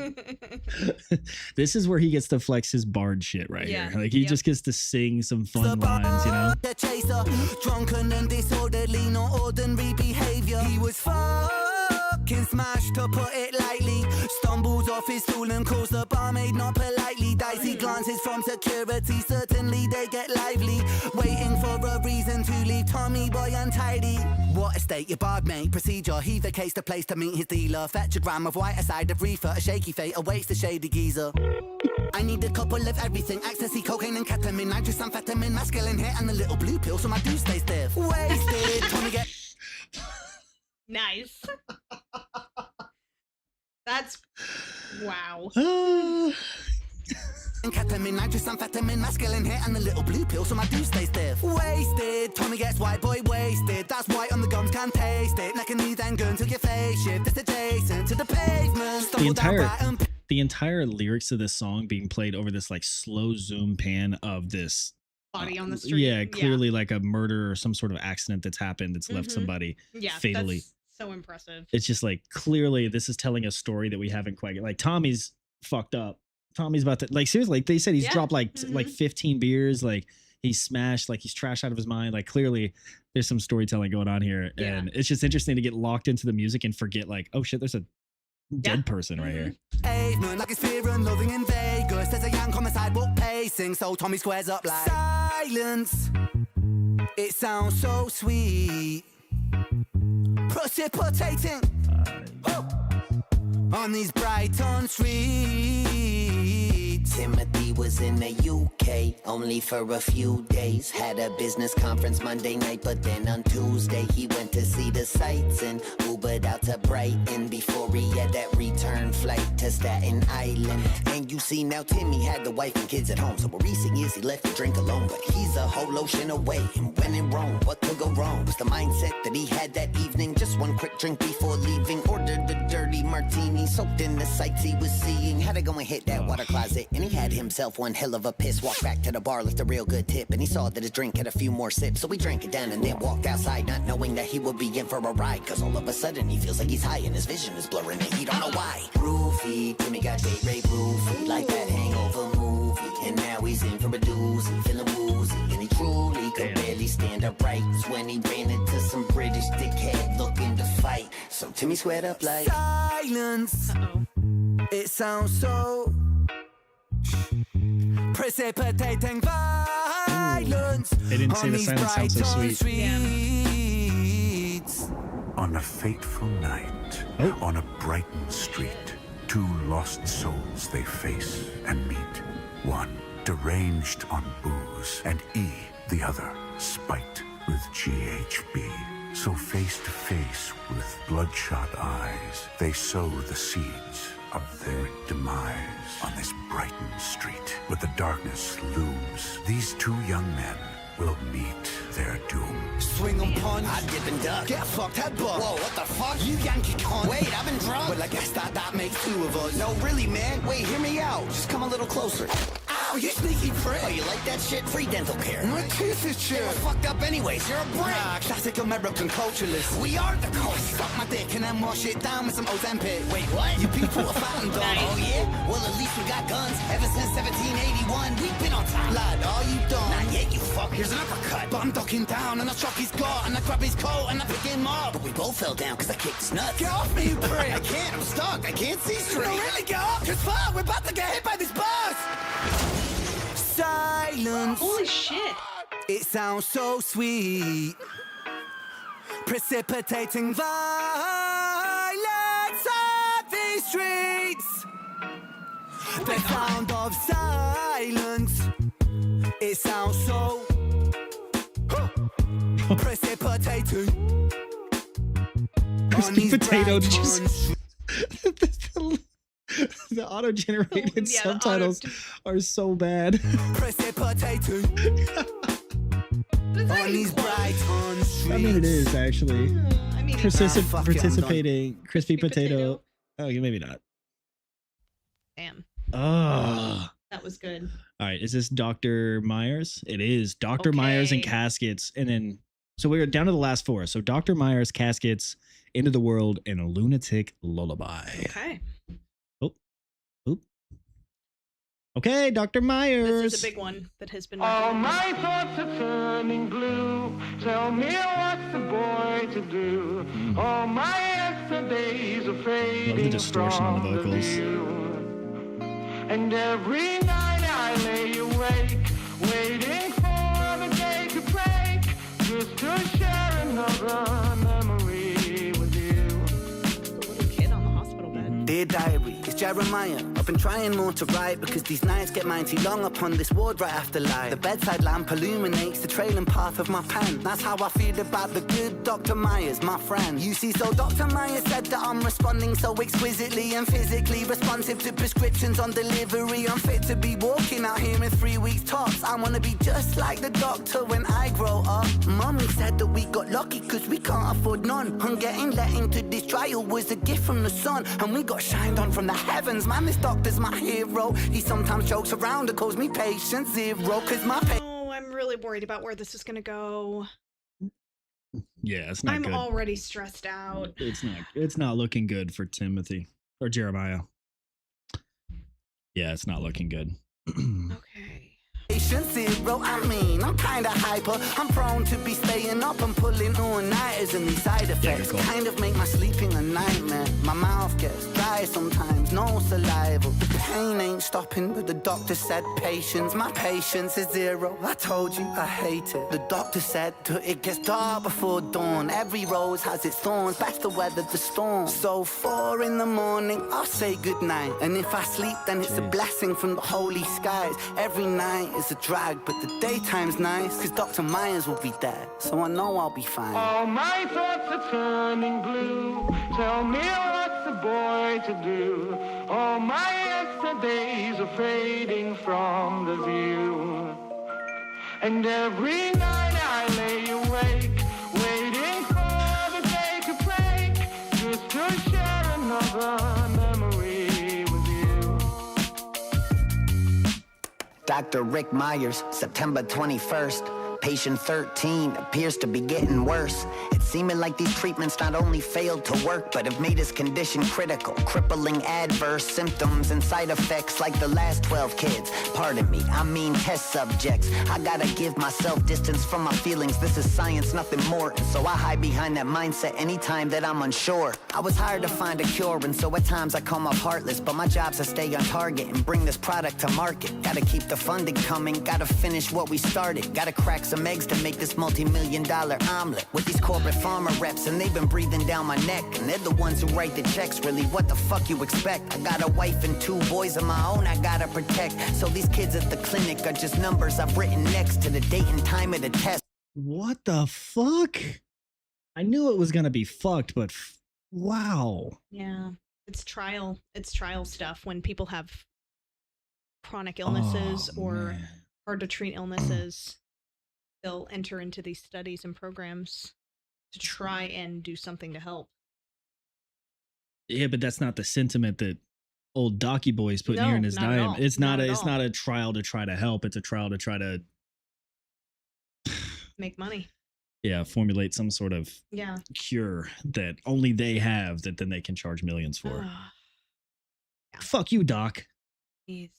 This is where he gets to flex his bard shit right here. Like he just gets to sing some fun lines, you know? Chaser, drunken and disorderly, no ordinary behavior. He was fucking smashed, to put it lightly. Stumbles off his stool and calls the barmaid not politely. Dicey glances from security, certainly they get lively. Waiting for a reason to leave Tommy Boy untidy. What a state your bard-mate procedure. He vacates the place to meet his dealer. Fetch a gram of white, a side of reefer. A shaky fate awaits the shady geezer. I need a couple of everything. Ecstasy, cocaine and ketamine. Nitrous amphetamine, masculine hit and a little blue pill so my dude stays stiff. Wasted, Tommy get... Nice. That's... Wow. Ketamine, nitrous amphetamine, masculine hit and a little blue pill so my dude stays stiff. Wasted, Tommy gets white boy wasted. That's white on the gums, can't taste it. Neck and knee then gun till your face shift. It's adjacent to the pavement. The entire lyrics of this song being played over this like slow zoom pan of this body on the street. Yeah, clearly like a murder or some sort of accident that's happened that's left somebody fatally. That's so impressive. It's just like clearly this is telling a story that we haven't quite like. Tommy's fucked up. Tommy's about to like seriously. Like they said he's dropped like 15 beers. Like he's smashed. Like he's trashed out of his mind. Like clearly there's some storytelling going on here, and it's just interesting to get locked into the music and forget like, oh shit, there's a dead person right here. Pavement like it's fear and loving in Vegas. There's a yank on the sidewalk pacing, so Tommy squares up like silence. It sounds so sweet. Precipitating on these Brighton streets. Timothy was in the UK only for a few days. Had a business conference Monday night, but then on Tuesday he went to see the sights and Ubered out to Brighton before he had that return flight to Staten Island. And you see now Timmy had the wife and kids at home, so what recent years he left to drink alone. But he's a whole ocean away, and when in Rome, what could go wrong? Was the mindset that he had that evening. Just one quick drink before leaving. Ordered a dirty martini, soaked in the sights he was seeing. Had to go and hit that water closet, and he had himself one hell of a piss. Walked back to the bar, left a real good tip, and he saw that his drink had a few more sips. So he drank it down and then walked outside, not knowing that he would be in for a ride. Cause all of a sudden he feels like he's high and his vision is blurring and he don't know why. Roofy, Timmy got date rape roofy, like that hangover movie. And now he's in for a doozy, feeling woozy. And he truly could barely stand upright when he ran into some British dickhead looking to fight. So Timmy squared up like silence. It sounds so precipitating violence. They didn't say the silence sounds so sweet. On a fateful night, on a Brighton street, two lost souls they face and meet. One deranged on booze, and the other spiked with GHB. So face to face with bloodshot eyes, they sow the seeds of their demise. On this Brighton street, where the darkness looms, these two young men will meet their doom. Swing on punch, I dip and duck. get fucked, headbutt. Whoa, what the fuck? You Yankee cunt. Wait, I've been drunk. Well, I guess that makes two of us. No, really, man. Wait, hear me out. Just come a little closer. Ow, you sneaky prick. Oh, you like that shit? Free dental care. My tooth is They were chipped. fucked up anyways. You're a brick. Nah, classic American culturalist. We are the coast. Suck my dick and then wash it down with some Ozempic. Wait, what? You people are fat and dumb. Oh, yeah? Well, at least we got guns. Ever since 1781, we've been on top. Lad, are you dumb? Not yet, you fuck. Here's an uppercut. But I'm ducking down and I struck his gut and I grab his coat and I pick him up. But we both fell down because I kicked his nuts. Get off me, you prick. I can't. I'm stuck. I can't see straight. No, really, get off. Cause fuck, we're about to get hit by this bus. Silence. Holy shit. It sounds so sweet. Precipitating violence of these streets. The sound of silence. It sounds so precipitating. Crispy potato. Did you Brighton see- the auto-generated subtitles are so bad. precipitating. On these bright streets. I mean, it is actually. I mean, Participating crispy potato. potato. Oh, yeah, maybe not. damn, Oh. that was good. All right. Is this Dr. Myers? It is Dr. Myers and Okay. caskets. And then, so we're down to the last four. So Dr. Myers, caskets, Into the World, and a Lunatic Lullaby. Okay, Okay, Dr. Myers. this is a big one that has been. All recommended. my thoughts are turning blue. Tell me what's the boy to do. All my yesterdays are fading distortion on the from vocals. view. And every night I lay awake, waiting for the day to break, just to share another memory with you. The little kid on the hospital bed. Dear diary, it's Jeremiah. I've been trying more to write because these nights get mighty long upon this ward right after light. The bedside lamp illuminates the trailing path of my pen. That's how I feel about the good Dr. Myers, my friend. You see, so Dr. Myers said that I'm responding so exquisitely and physically responsive to prescriptions on delivery. I'm fit to be walking out here in 3 weeks tops. I wanna be just like the doctor when I grow up. Mommy said that we got lucky cause we can't afford none. I'm getting let into this trial was a gift from the sun. And we got shined on from the heavens. Man, this doctor's my hero. He sometimes jokes around and calls me patient zero. Cause my Oh, I'm really worried about where this is going to go. Yeah, it's not I'm good. already stressed out. It's not looking good for Timothy or Jeremiah. Yeah, it's not looking good. Okay. patient zero, I mean, I'm kinda hyper. I'm prone to be staying up and pulling all-nighters, and these side effects good call. kind of make my sleeping a nightmare. My mouth gets dry sometimes, no saliva. The pain ain't stopping, but the doctor said patience. My patience is zero. I told you I hate it. The doctor said that it gets dark before dawn. Every rose has its thorns, best to weather the storm. So 4 in the morning, I'll say goodnight. And if I sleep, then it's a blessing from the holy skies. Every night is a drag, but the daytime's nice, cause Dr. Myers will be there, so I know I'll be fine. All my thoughts are turning blue. Tell me what's the boy to do. All my yesterdays are fading from the view. And every night I lay awake, waiting for the day to break, just to share another memory with you. Dr. Rick Myers, September 21st. Patient 13 appears to be getting worse. It's seeming like these treatments not only failed to work, but have made his condition critical, crippling adverse symptoms and side effects like the last 12 kids. Pardon me, I mean test subjects. I gotta give myself distance from my feelings. This is science, nothing more. And so I hide behind that mindset anytime that I'm unsure. I was hired to find a cure, and so at times I come off heartless, but my job's to stay on target and bring this product to market. Gotta keep the funding coming, gotta finish what we started, gotta crack some eggs to make this multi-million-dollar omelet. With these corporate farmer reps, and they've been breathing down my neck, and they're the ones who write the checks. Really, what the fuck you expect? I got a wife and 2 boys of my own I gotta protect. So these kids at the clinic are just numbers I've written next to the date and time of the test. What the fuck? I knew it was gonna be fucked, but wow. Yeah. It's trial stuff when people have chronic illnesses Oh, or man. hard to treat illnesses. They'll enter into these studies and programs to try and do something to help. Yeah, but that's not the sentiment that old Docky Boy's putting here in his not at all. diet. It's not Not at it's all. not a trial to try to help. It's a trial to try to Make money. formulate some sort of Yeah. cure that only they have that then they can charge millions for. Yeah. Fuck you, Doc. Jeez.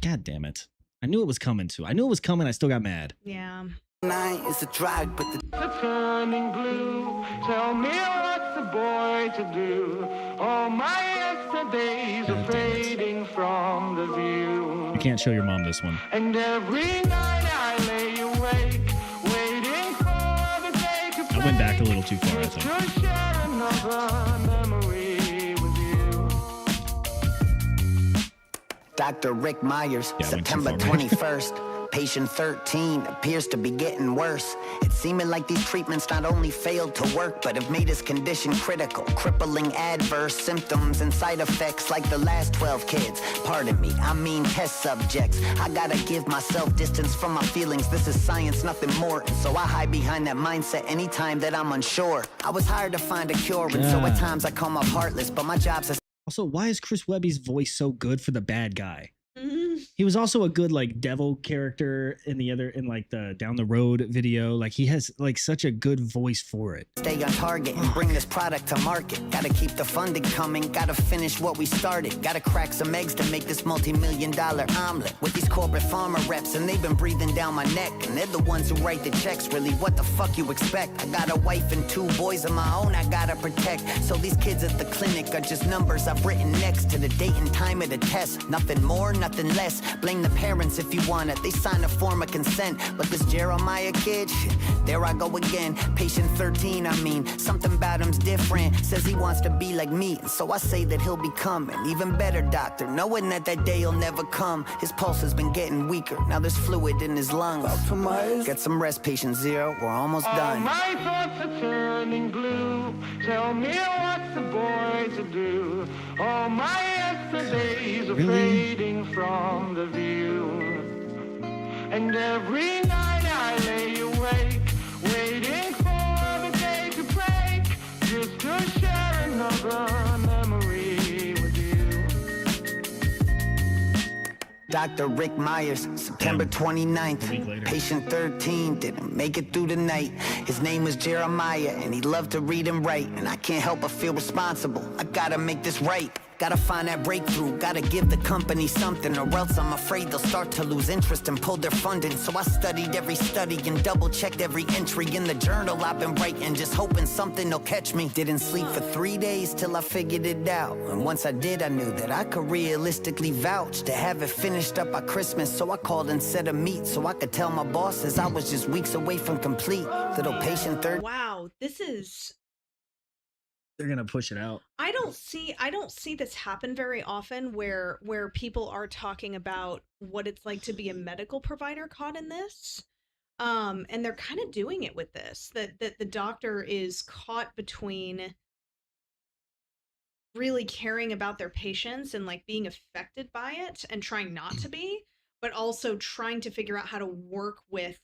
God damn it. I knew it was coming too. I knew it was coming. I still got mad. Yeah. Night is a drag, but the Turning blue. Tell me what's the boy to do. All my yesterdays are God damn it. fading from the view. You can't show your mom this one. And every night I lay awake, waiting for the day to break. I went back a little too far, I Just think. to share another memory with you. Dr. Rick Myers, Yeah, I went too September far, right? 21st. Patient 13 appears to be getting worse. It's seeming like these treatments not only failed to work, but have made his condition critical, crippling adverse symptoms and side effects like the last 12 kids. Pardon me, I mean test subjects. I gotta give myself distance from my feelings. This is science, nothing more. And so I hide behind that mindset anytime that I'm unsure. I was hired to find a cure, and so at times I come off heartless, but my job's a Also, why is Chris Webby's voice so good for the bad guy? He was also a good like devil character in like the Down the Road video. Like he has like such a good voice for it. Stay on target and bring this product to market. Gotta keep the funding coming, gotta finish what we started. Gotta crack some eggs to make this multi-million-dollar omelet. With these corporate pharma reps, and they've been breathing down my neck. And they're the ones who write the checks, really, what the fuck you expect? I got a wife and 2 boys of my own I gotta protect. So these kids at the clinic are just numbers I've written next to the date and time of the test. Nothing more, nothing less. Blame the parents if you want it, they sign a form of consent. But this Jeremiah kid, there I go again. Patient 13, I mean, something about him's different. Says he wants to be like me, and so I say that he'll become an even better doctor, knowing that that day will never come. His pulse has been getting weaker, now there's fluid in his lungs. Get some rest, patient 0, we're almost done. My thoughts are turning blue. Tell me what's the boy to do. All my yesterdays are fading from the view. And every night I lay awake, waiting for the day to break, just to share another memory with you. Dr. Rick Myers, September 29th. Patient 13 didn't make it through the night. His name was Jeremiah, and he loved to read and write. And I can't help but feel responsible. I gotta make this right. Gotta find that breakthrough, gotta give the company something, or else I'm afraid they'll start to lose interest and pull their funding. So I studied every study and double-checked every entry in the journal I've been writing, just hoping something will catch me. Didn't sleep for 3 days till I figured it out. And once I did, I knew that I could realistically vouch to have it finished up by Christmas. So I called and set a meet so I could tell my bosses I was just weeks away from complete. Little patient third. Wow, this is... They're gonna push it out. I don't see this happen very often where people are talking about what it's like to be a medical provider caught in this. And they're kind of doing it with this, that the doctor is caught between really caring about their patients and like being affected by it and trying not to be, but also trying to figure out how to work with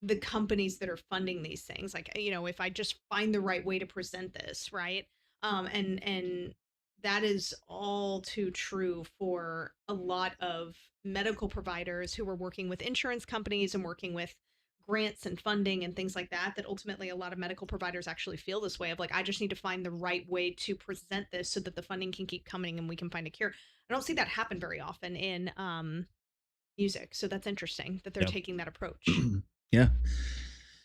the companies that are funding these things. Like, you know, if I just find the right way to present this, right? And that is all too true for a lot of medical providers who are working with insurance companies and working with grants and funding and things like that, that ultimately a lot of medical providers actually feel this way of like, I just need to find the right way to present this so that the funding can keep coming and we can find a cure. I don't see that happen very often in music. So that's interesting that they're taking that approach. Yeah,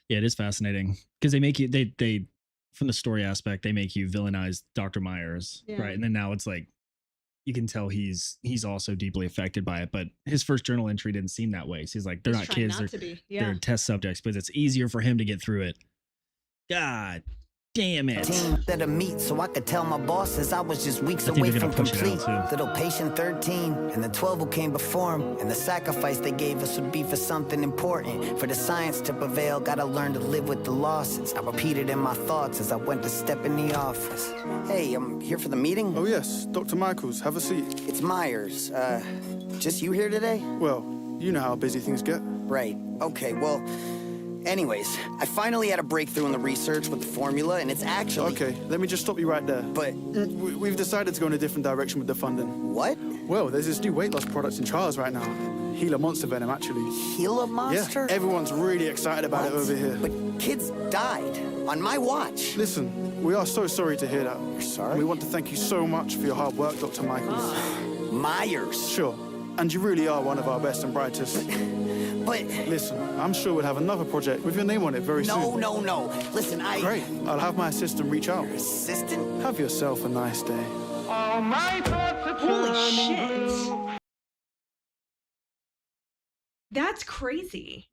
it is fascinating because they make you they from the story aspect, they make you villainize Dr. Myers, right? And then now it's like you can tell he's also deeply affected by it. But his first journal entry didn't seem that way. So he's like, they're not kids, they're test subjects, but it's easier for him to get through it. God damn it. That a meet so I could tell my bosses I was just weeks away from complete. Little patient 13 and the 12 who came before him, and the sacrifice they gave us would be for something important. For the science to prevail, gotta learn to live with the losses. I repeated in my thoughts as I went to step in the office. Hey, I'm here for the meeting. Oh yes, Dr. Michaels, have a seat. It's Myers. Just you here today? Well, you know how busy things get. Right. Okay, well, anyways, I finally had a breakthrough in the research with the formula, and it's actually... Okay, let me just stop you right there. But... We've decided to go in a different direction with the funding. What? Well, there's this new weight loss product in trials right now. Gila Monster Venom, actually. Gila Monster? Yeah, everyone's really excited about it over here. But kids died on my watch. Listen, we are so sorry to hear that. You're sorry? We want to thank you so much for your hard work, Dr. Michaels. Myers. Sure, and you really are one of our best and brightest. But... Listen, I'm sure we'll have another project with your name on it very soon. No. Listen, Great. I'll have my assistant reach out. Your assistant? Have yourself a nice day. All my thoughts are Holy turning shit. blue. That's crazy.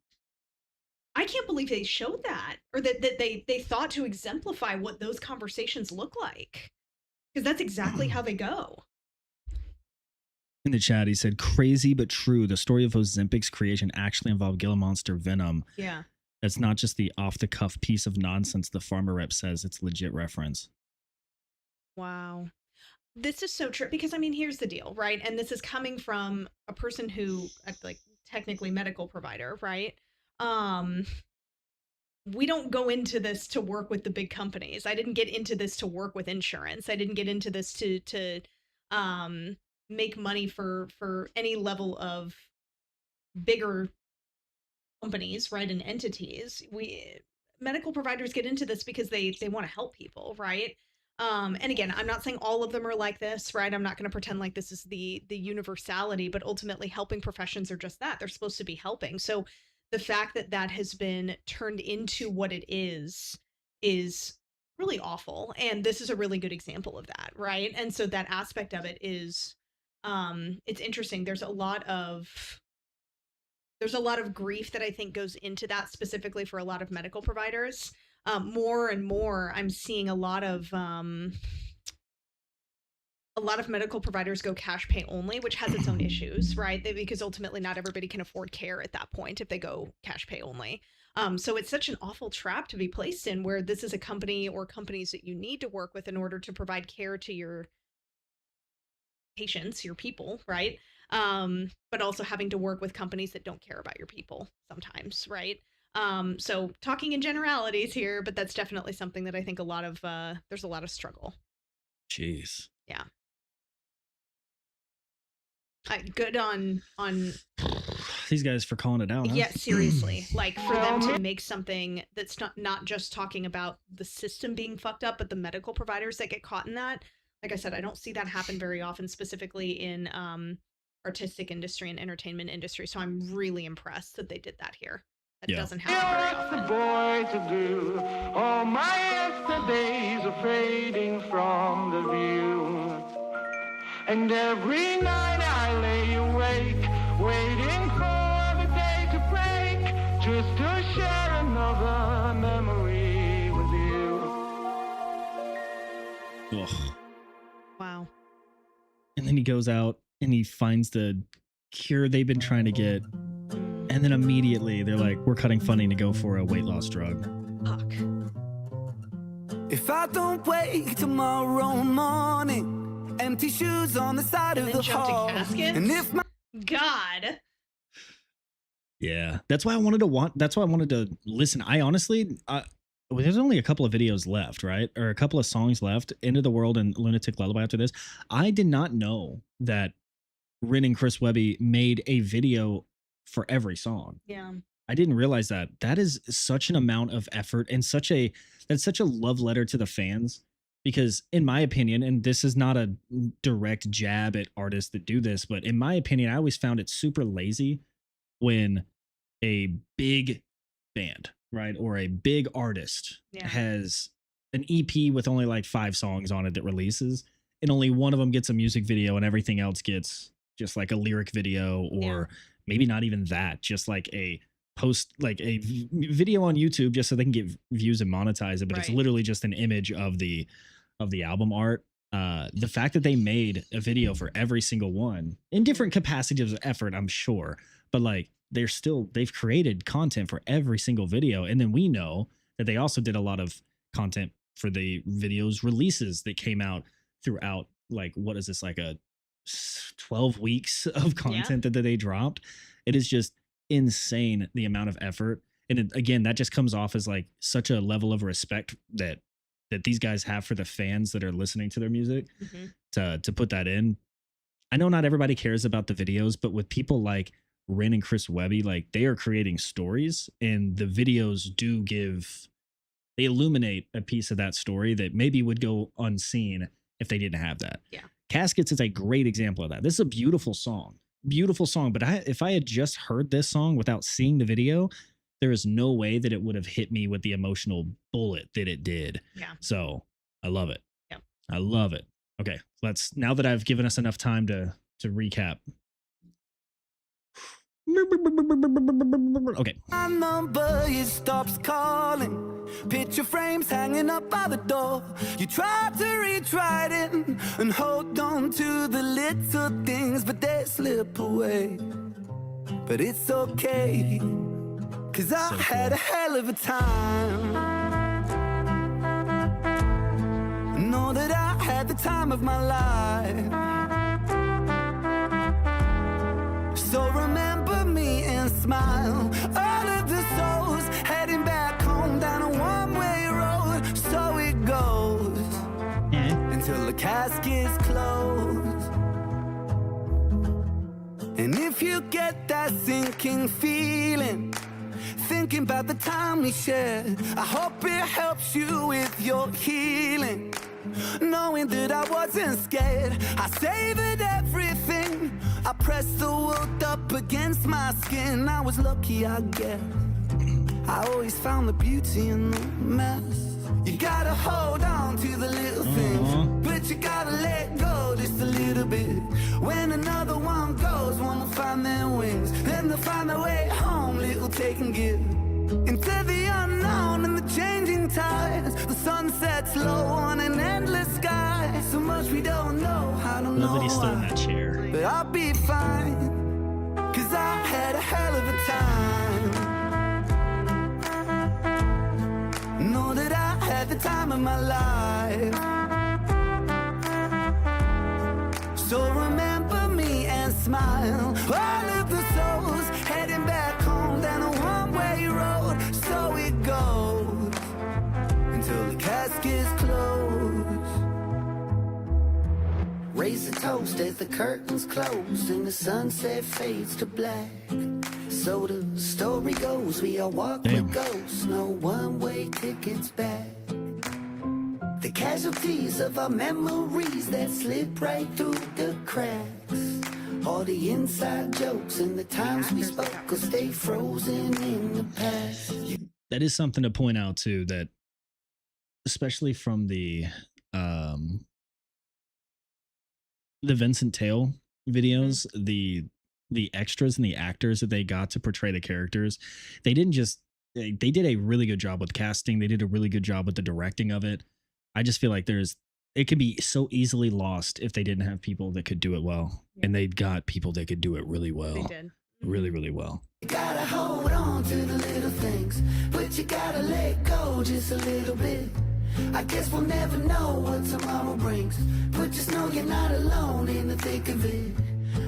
I can't believe they showed that, or that they thought to exemplify what those conversations look like. Because that's exactly how they go. In the chat, he said, crazy but true. The story of Ozempic's creation actually involved Gila Monster Venom. Yeah. That's not just the off-the-cuff piece of nonsense the farmer rep says. It's legit reference. Wow. This is so true because, I mean, here's the deal, right? And this is coming from a person who, like, technically medical provider, right? We don't go into this to work with the big companies. I didn't get into this to work with insurance. I didn't get into this to make money for any level of bigger companies, right, and entities. Medical providers get into this because they want to help people, right? And again, I'm not saying all of them are like this, right? I'm not going to pretend like this is the universality, but ultimately helping professions are just that. They're supposed to be helping. So the fact that that has been turned into what it is really awful. And this is a really good example of that, right? And so that aspect of it is, it's interesting. There's a lot of grief that I think goes into that specifically for a lot of medical providers. More and more, I'm seeing a lot of medical providers go cash pay only, which has its own issues, right? Because ultimately not everybody can afford care at that point if they go cash pay only. So it's such an awful trap to be placed in, where this is a company or companies that you need to work with in order to provide care to your patients, your people, right? But also having to work with companies that don't care about your people sometimes, right? So talking in generalities here, but that's definitely something that I think there's a lot of struggle. Jeez. Yeah. Good on these guys for calling it out. Huh? Yeah, seriously. Like, for them to make something that's not just talking about the system being fucked up, but the medical providers that get caught in that. Like I said, I don't see that happen very often, specifically in artistic industry and entertainment industry. So I'm really impressed that they did that here. That doesn't happen very often. Boy to do. All my yesterdays are fading from the view. And every night I lay awake, waiting for the day to break, just to share another memory with you. Ugh. Wow. And then he goes out and he finds the cure they've been trying to get. And then immediately they're like, we're cutting funding to go for a weight loss drug. Fuck. If I don't wake tomorrow morning, empty shoes on the side of the hall. And if my God. Yeah, that's why I wanted to listen. I honestly, there's only a couple of videos left, right? Or a couple of songs left. Into the World and Lunatic Lullaby after this. I did not know that Rin and Chris Webby made a video for every song. Yeah. I didn't realize that. That is such an amount of effort and that's such a love letter to the fans. Because in my opinion, and this is not a direct jab at artists that do this, but in my opinion, I always found it super lazy when a big band, right, or a big artist has an EP with only like 5 songs on it that releases, and only one of them gets a music video and everything else gets just like a lyric video, or maybe not even that, just like a video on YouTube just so they can get views and monetize it, but it's literally just an image of the album art. The fact that they made a video for every single one in different capacities of effort, I'm sure, but like they've created content for every single video. And then we know that they also did a lot of content for the videos releases that came out throughout, like, what is this, like a 12 weeks of content that they dropped. It is just insane the amount of effort. And again, that just comes off as like such a level of respect that these guys have for the fans that are listening to their music, to put that in. I know not everybody cares about the videos, but with people like Rin and Chris Webby, like, they are creating stories, and the videos they illuminate a piece of that story that maybe would go unseen if they didn't have that. Yeah. Caskets is a great example of that. This is a beautiful song, but if I had just heard this song without seeing the video, there is no way that it would have hit me with the emotional bullet that it did. Yeah. So I love it. Yeah. I love it. Okay. Now that I've given us enough time to recap. Okay. number, it stops calling. Picture frames hanging up by the door. You try to reach right in and hold on to the little things, but they slip away. But it's okay, 'cause I had a hell of a time. Know that I had the time of my life. So remember me and smile. All of the souls heading back home down a one-way road. So it goes until the casket's closed. And if you get that sinking feeling, thinking about the time we shared, I hope it helps you with your healing. Knowing that I wasn't scared, I savored everything. I pressed the world up against my skin. I was lucky, I guess. I always found the beauty in the mess. You gotta hold on to the little things, but you gotta let go just a little bit. When another one goes, one will find their wings. Then they'll find their way home, little take and give. Into the unknown and the changing tides. The sun sets low on an endless sky. So much we don't know, I don't know Nobody's still in why. that chair. But I'll be fine, 'cause I had a hell of a time. Know that I had the time of my life. So remember me and smile. All of the souls heading back home down a one-way road. So it goes until the casket's closed. Raise a toast as the curtains close and the sunset fades to black. So the story goes, we all walk with ghosts, no one-way tickets back. The casualties of our memories that slip right through the cracks. All the inside jokes and the times we spoke will stay frozen in the past. That is something to point out too, that especially from the Vincent Tail videos, the extras and the actors that they got to portray the characters, they didn't just they did a really good job with casting. They did a really good job with the directing of it. I just feel like it could be so easily lost if they didn't have people that could do it well. Yeah. And they got people that could do it really well. They did. Really, really well. You gotta hold on to the little things, but you gotta let go just a little bit. I guess we'll never know what tomorrow brings, but just know you're not alone in the thick of it.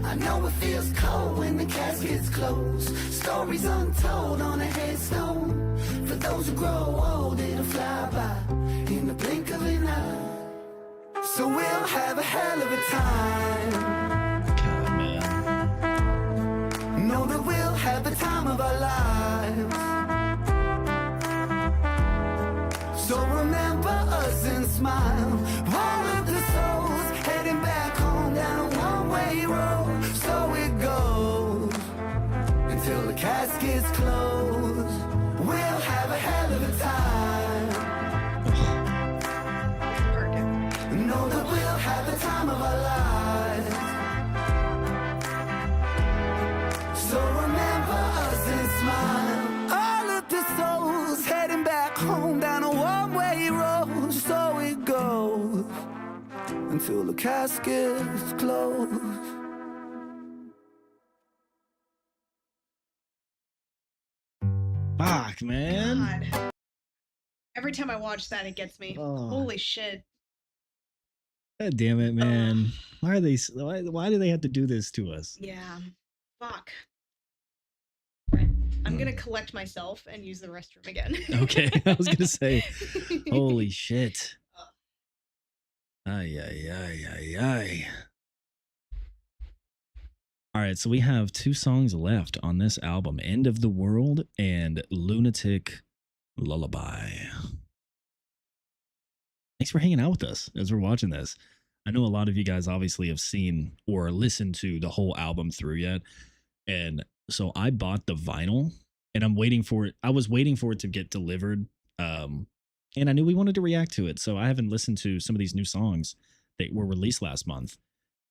I know it feels cold when the casket's closed. Stories untold on a headstone. For those who grow old, it'll fly by in the blink of an eye. So we'll have a hell of a time. God, man. Know that we'll have the time of our lives. So remember us and smile. All of the souls heading back home down a one-way road. So it goes until the casket's closed. We'll have a hell of a time. Know that we'll have the time of our lives. So remember us and smile. All of the souls heading back home down a one-way road. So it goes until the casket's closed. Fuck, man. God. Every time I watch that, it gets me. Oh. Holy shit. God damn it, man. Why are they? Why do they have to do this to us? Yeah. Fuck. Right. I'm gonna collect myself and use the restroom again. Okay, I was gonna say, holy shit. Ay, ay, ay, ay, ay. All right, so we have 2 songs left on this album, End of the World and Lunatic Lullaby. Thanks for hanging out with us as we're watching this. I know a lot of you guys obviously have seen or listened to the whole album through yet. And so I bought the vinyl and I'm waiting for it. I was waiting for it to get delivered. And I knew we wanted to react to it. So I haven't listened to some of these new songs that were released last month.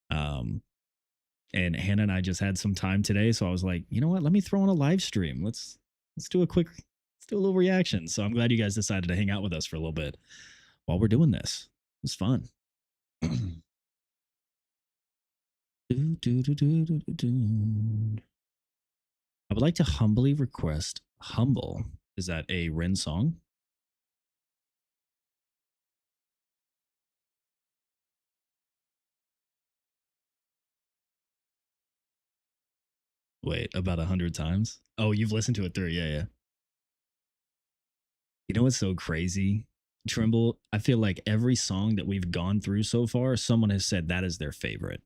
And Hannah and I just had some time today. So I was like, you know what? Let me throw on a live stream. Let's do a quick do a little reaction. So I'm glad you guys decided to hang out with us for a little bit while we're doing this. It was fun. I would like to humbly request Humble. Is that a Ren song? Wait, about 100 times? Oh, you've listened to it through. Yeah. You know what's so crazy? Trimble, I feel like every song that we've gone through so far, someone has said that is their favorite.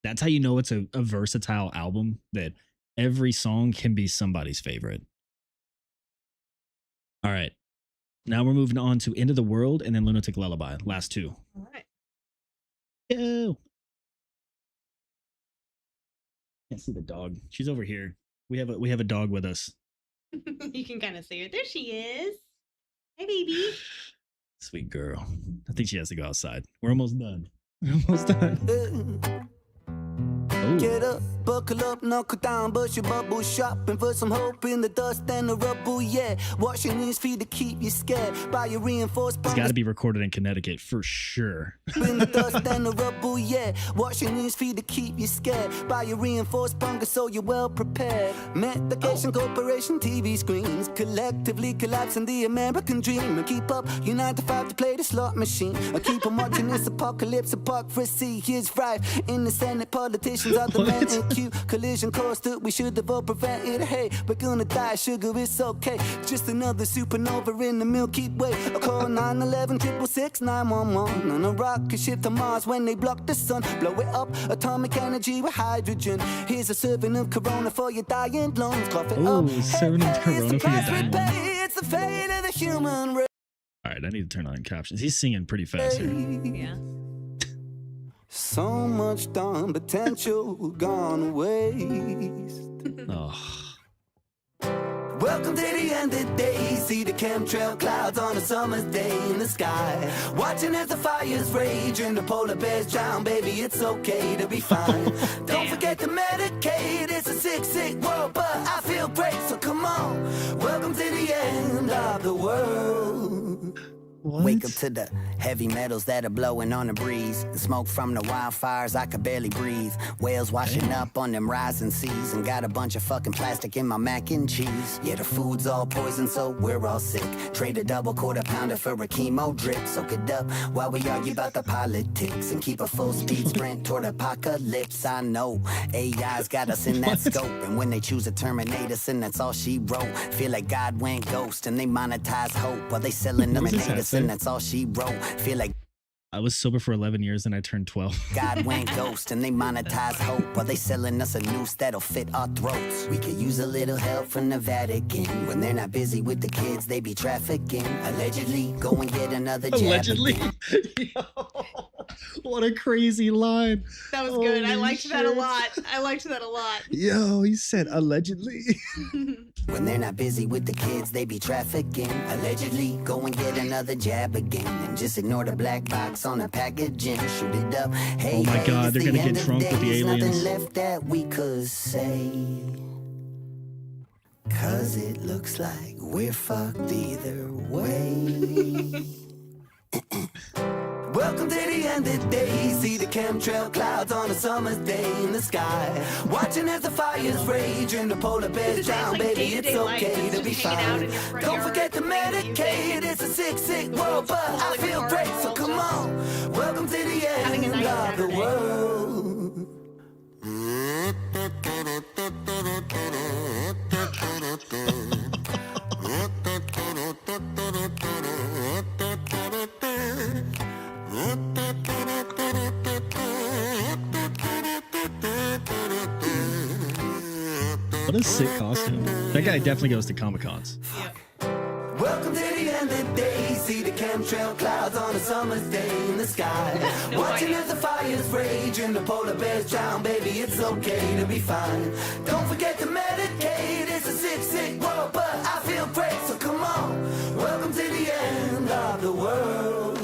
That's how you know it's a versatile album, that every song can be somebody's favorite. All right. Now we're moving on to End of the World and then Lunatic Lullaby. Last two. All right. Ew. Can't see the dog. She's over here. We have a dog with us. You can kind of see her. There she is. Hi, baby. Sweet girl. I think she has to go outside. We're almost done. We're almost done. Oh. Get up, buckle up, knuckle down, bust your bubble, shopping for some hope in the dust and the rubble, yeah. Washing these feet to keep you scared by your reinforced. It's got to be recorded in Connecticut for sure. In the dust and the rubble, yeah. Washing these feet to keep you scared by your reinforced bunker, so you're well prepared. Medication Corporation TV screens collectively collapsing the American dream. And keep up your 9 to 5 to play the slot machine. And keep on watching this apocalypse. Hypocrisy is rife in the Senate. Politicians are the men in queue. Collision course that we should have all prevented. Hey, we're gonna die, sugar, it's okay. Just another supernova in the Milky Way. I call 911 666 911 on a rocket ship to Mars when they block the sun. Blow it up, atomic energy with hydrogen. Here's a serving of Corona for your dying lungs. Cough it up. Serving of Corona for your dying lungs. It's the fate of the human race. All right, I need to turn on captions. He's singing pretty fast here. Yeah. So much done potential gone waste. Oh. Welcome to the end of the day. See the chemtrail clouds on a summer's day in the sky. Watching as the fires rage and the polar bears drown. Baby, it's okay to be fine. Don't forget to medicate. It's a sick, sick world, but I feel great. So come on. Welcome to the end of the world. What? Wake up to the heavy metals that are blowing on the breeze. The smoke from the wildfires, I could barely breathe. Whales washing up on them rising seas. And got a bunch of fucking plastic in my mac and cheese. Yeah, the food's all poison, so we're all sick. Trade a double quarter pounder for a chemo drip. Soak it up while we argue about the politics. And keep a full speed sprint toward apocalypse. I know AI's got us in that scope. And when they choose to terminate us, and that's all she wrote. Feel like God went ghost and they monetize hope. While they selling terminate us, and that's all she wrote. Feel like I was sober for 11 years and I turned 12. God went ghost and they monetize hope while they selling us a noose that'll fit our throats. We could use a little help from the Vatican. When they're not busy with the kids, they be trafficking. Allegedly, go and get another jab. Allegedly. Yo, what a crazy line. That was good. I liked that a lot. I liked that a lot. Yo, he said allegedly. When they're not busy with the kids, they be trafficking. Allegedly, go and get another jab again. And just ignore the black box on the packaging. Shoot it up. Hey, oh my God, they're gonna get drunk with the aliens. Nothing left that we could say. Cause it looks like we're fucked either way. Welcome to the end of the day. See the chemtrail clouds on a summer's day in the sky. Watching as the fires rage and the polar bears drown. Baby, it's okay to be fine. Don't forget to medicate. It's a sick, sick world, but I feel great, so come on. Welcome to the end of the world. What a sick costume. That guy definitely goes to Comic-Cons. Yeah. Welcome to the end of the day. See the chemtrail clouds on a summer's day in the sky. Watching as the fires rage and the polar bears drown. Baby, it's okay to be fine. Don't forget to medicate. It's a sick, sick world, but I feel great, so come on. Welcome to the end of the world.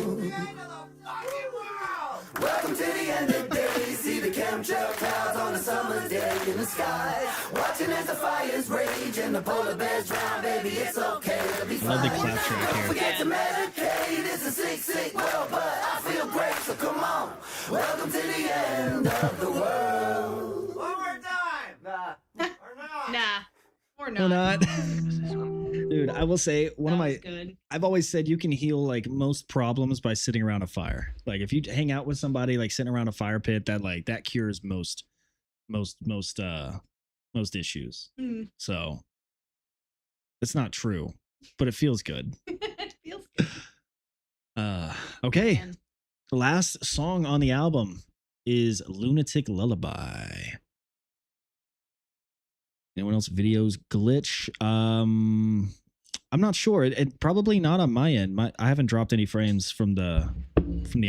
Welcome to the end of the day. See the chemtrail clouds on a summer's day in the sky. Watching as the fires rage and the polar bears drown. Baby, it's okay to be love the clap track here. Forget to medicate, it's a sick, sick world, but I feel great, so come on. Welcome to the end of the world. One more time. Nah. Or not. Nah. Or not. Or not. Dude, I will say Good. I've always said you can heal like most problems by sitting around a fire. Like if you hang out with somebody like sitting around a fire pit, that cures most issues. So it's not true, but it feels good. It feels good. Okay. Man. The last song on the album is Lunatic Lullaby. Anyone else? Videos glitch? I'm not sure. It probably not on my end. I haven't dropped any frames from the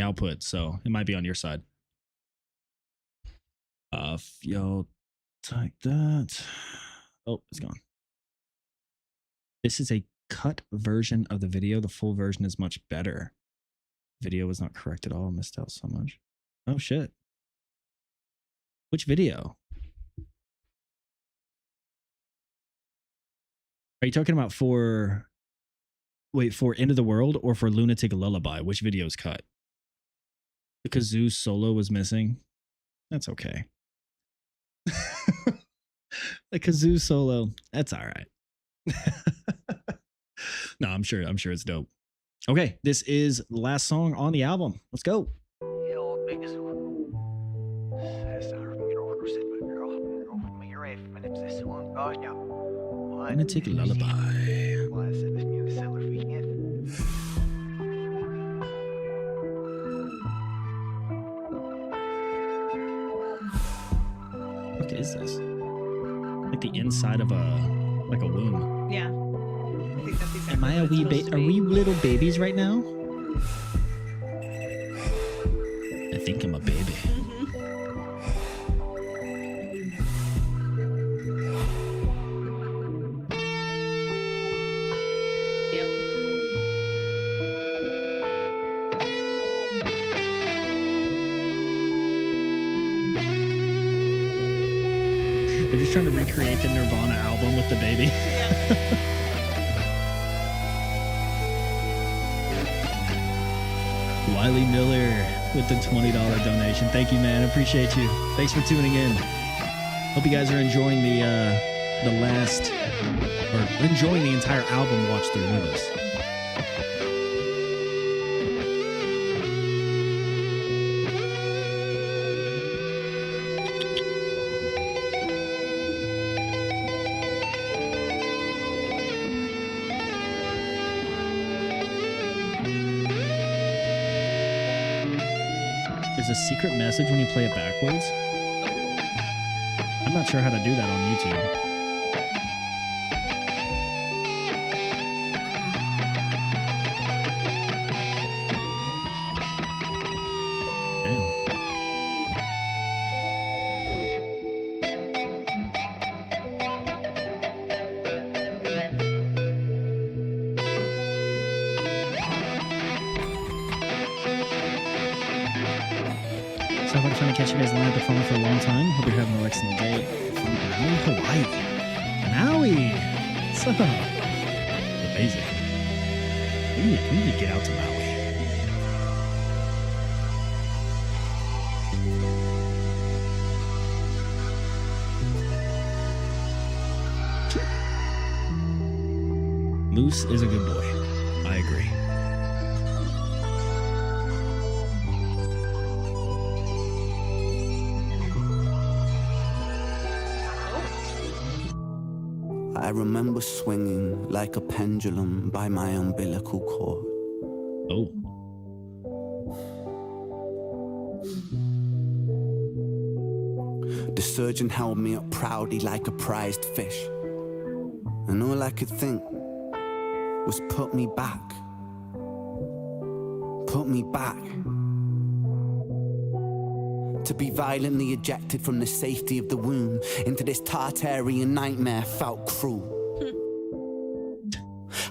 output, so it might be on your side. Yo, take that. Oh, it's gone. This is a cut version of the video. The full version is much better. Video was not correct at all. Missed out so much. Oh shit. Which video? Are you talking about for End of the World or for Lunatic Lullaby? Which video is cut? The kazoo solo was missing. That's okay. The kazoo solo. That's all right. No, I'm sure it's dope. Okay, this is the last song on the album. Let's go. Lunatic Lullaby. What is this? Like the inside of a womb. Yeah. I think that's exactly Am I a what it's wee supposed to Are be. we little babies right now? I think I'm a baby. They're just trying to recreate the Nirvana album with the baby. Wiley Miller with the $20 donation. Thank you, man. Appreciate you. Thanks for tuning in. Hope you guys are enjoying the enjoying the entire album watch through with us. There's a secret message when you play it backwards. I'm not sure how to do that on YouTube. So I've been trying to catch you guys live at the phone for a long time. Hope you're having an excellent day from Maui, Hawaii. Maui! What's up? Amazing. We need to get out to Maui. Moose is a good boy. I agree. I remember swinging like a pendulum by my umbilical cord. Oh. The surgeon held me up proudly like a prized fish. And all I could think was put me back. Put me back. To be violently ejected from the safety of the womb into this Tartarian nightmare felt cruel.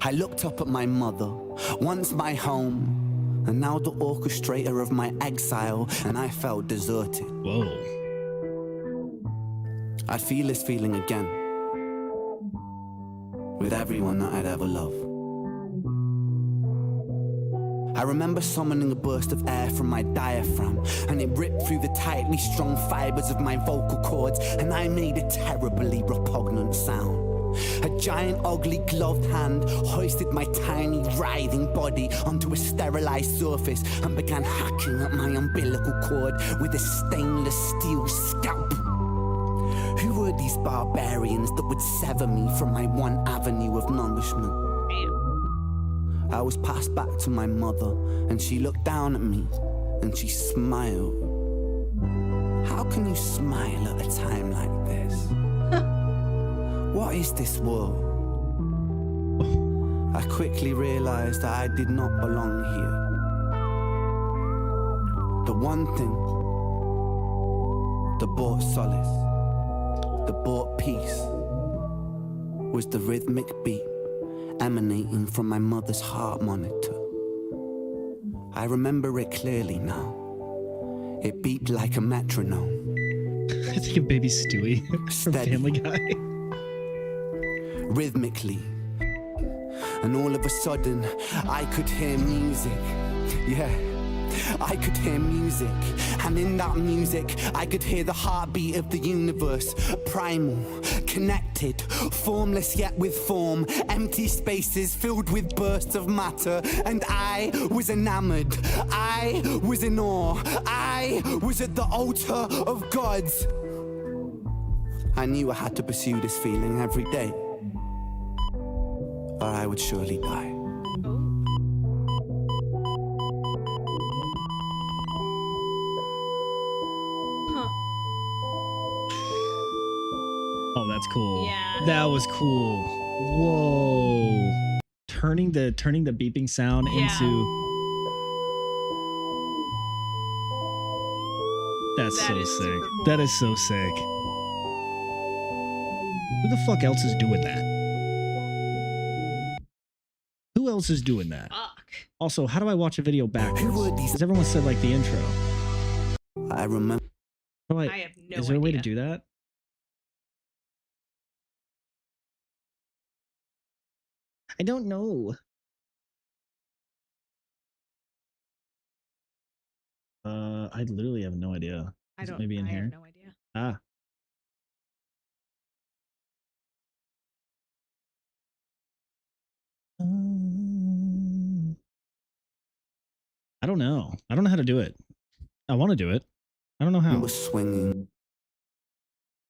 I looked up at my mother, once my home, and now the orchestrator of my exile, and I felt deserted. Whoa. I'd feel this feeling again with everyone that I'd ever loved. I remember summoning a burst of air from my diaphragm, and it ripped through the tightly strung fibers of my vocal cords, and I made a terribly repugnant sound. A giant ugly gloved hand hoisted my tiny writhing body onto a sterilized surface and began hacking at my umbilical cord with a stainless steel scalpel. Who were these barbarians that would sever me from my one avenue of nourishment? I was passed back to my mother, and she looked down at me and she smiled. How can you smile at a time like this? What is this world? I quickly realized that I did not belong here. The one thing that brought solace, that brought peace, was the rhythmic beat emanating from my mother's heart monitor. I remember it clearly now. It beeped like a metronome. I think of Baby Stewie from Steady. Family Guy. Rhythmically. And all of a sudden, I could hear music. Yeah, I could hear music. And in that music, I could hear the heartbeat of the universe. Primal, connected, formless yet with form. Empty spaces filled with bursts of matter. And I was enamored. I was in awe. I was at the altar of gods. I knew I had to pursue this feeling every day, or I would surely die. Oh, that's cool. Yeah. That was cool. Whoa. Turning the beeping sound Yeah. into That's That so is sick. super cool. That is so sick. Who the fuck else is doing that? Who else is doing that? Fuck. Also, how do I watch a video backwards? Who were these? Because everyone said like the intro. I remember. How do I have no is there a way to idea. do that? I don't know. I literally have no idea. I Is it don't. maybe in I here? have no idea. Ah. I don't know. I don't know how to do it. I want to do it. I don't know It how. was swinging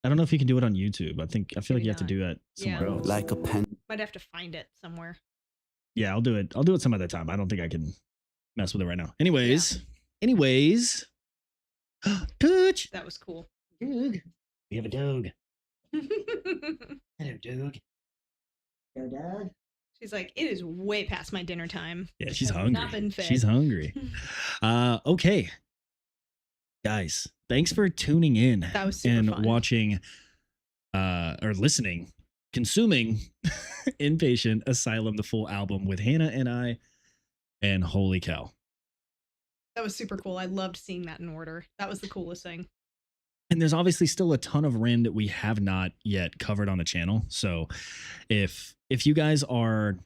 I don't know if you can do it on YouTube. I feel like Maybe you have to not. do that somewhere Yeah. else. like a pen. Might have to find it somewhere. Yeah, I'll do it. I'll do it some other time. I don't think I can mess with it right now. Anyways. Touch. That was cool. Doug. We have a dog. Hello, Doug. Hello, Doug. She's like, it is way past my dinner time. Yeah, she's Have hungry. Not been fed. She's hungry. Okay. Guys, thanks for tuning in That was super and fun. watching or listening, consuming Inpatient Asylum, the full album with Hannah and I. And holy cow. That was super cool. I loved seeing that in order. That was the coolest thing. And there's obviously still a ton of Ren that we have not yet covered on the channel. So if you guys are,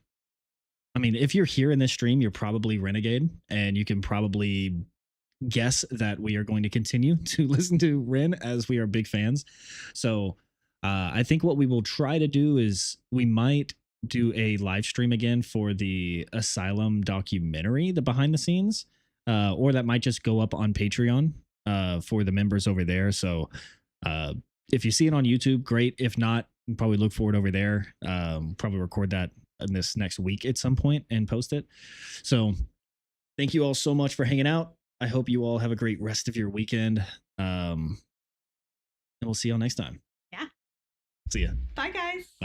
I mean, if you're here in this stream, you're probably Renegade, and you can probably guess that we are going to continue to listen to Ren as we are big fans. So I think what we will try to do is we might do a live stream again for the Asylum documentary, the behind the scenes, or that might just go up on Patreon for the members over there. So if you see it on YouTube, great. If not, probably look for it over there. Probably record that in this next week at some point and post it. So thank you all so much for hanging out. I hope you all have a great rest of your weekend. And we'll see y'all next time. Yeah. See ya. Bye, guys.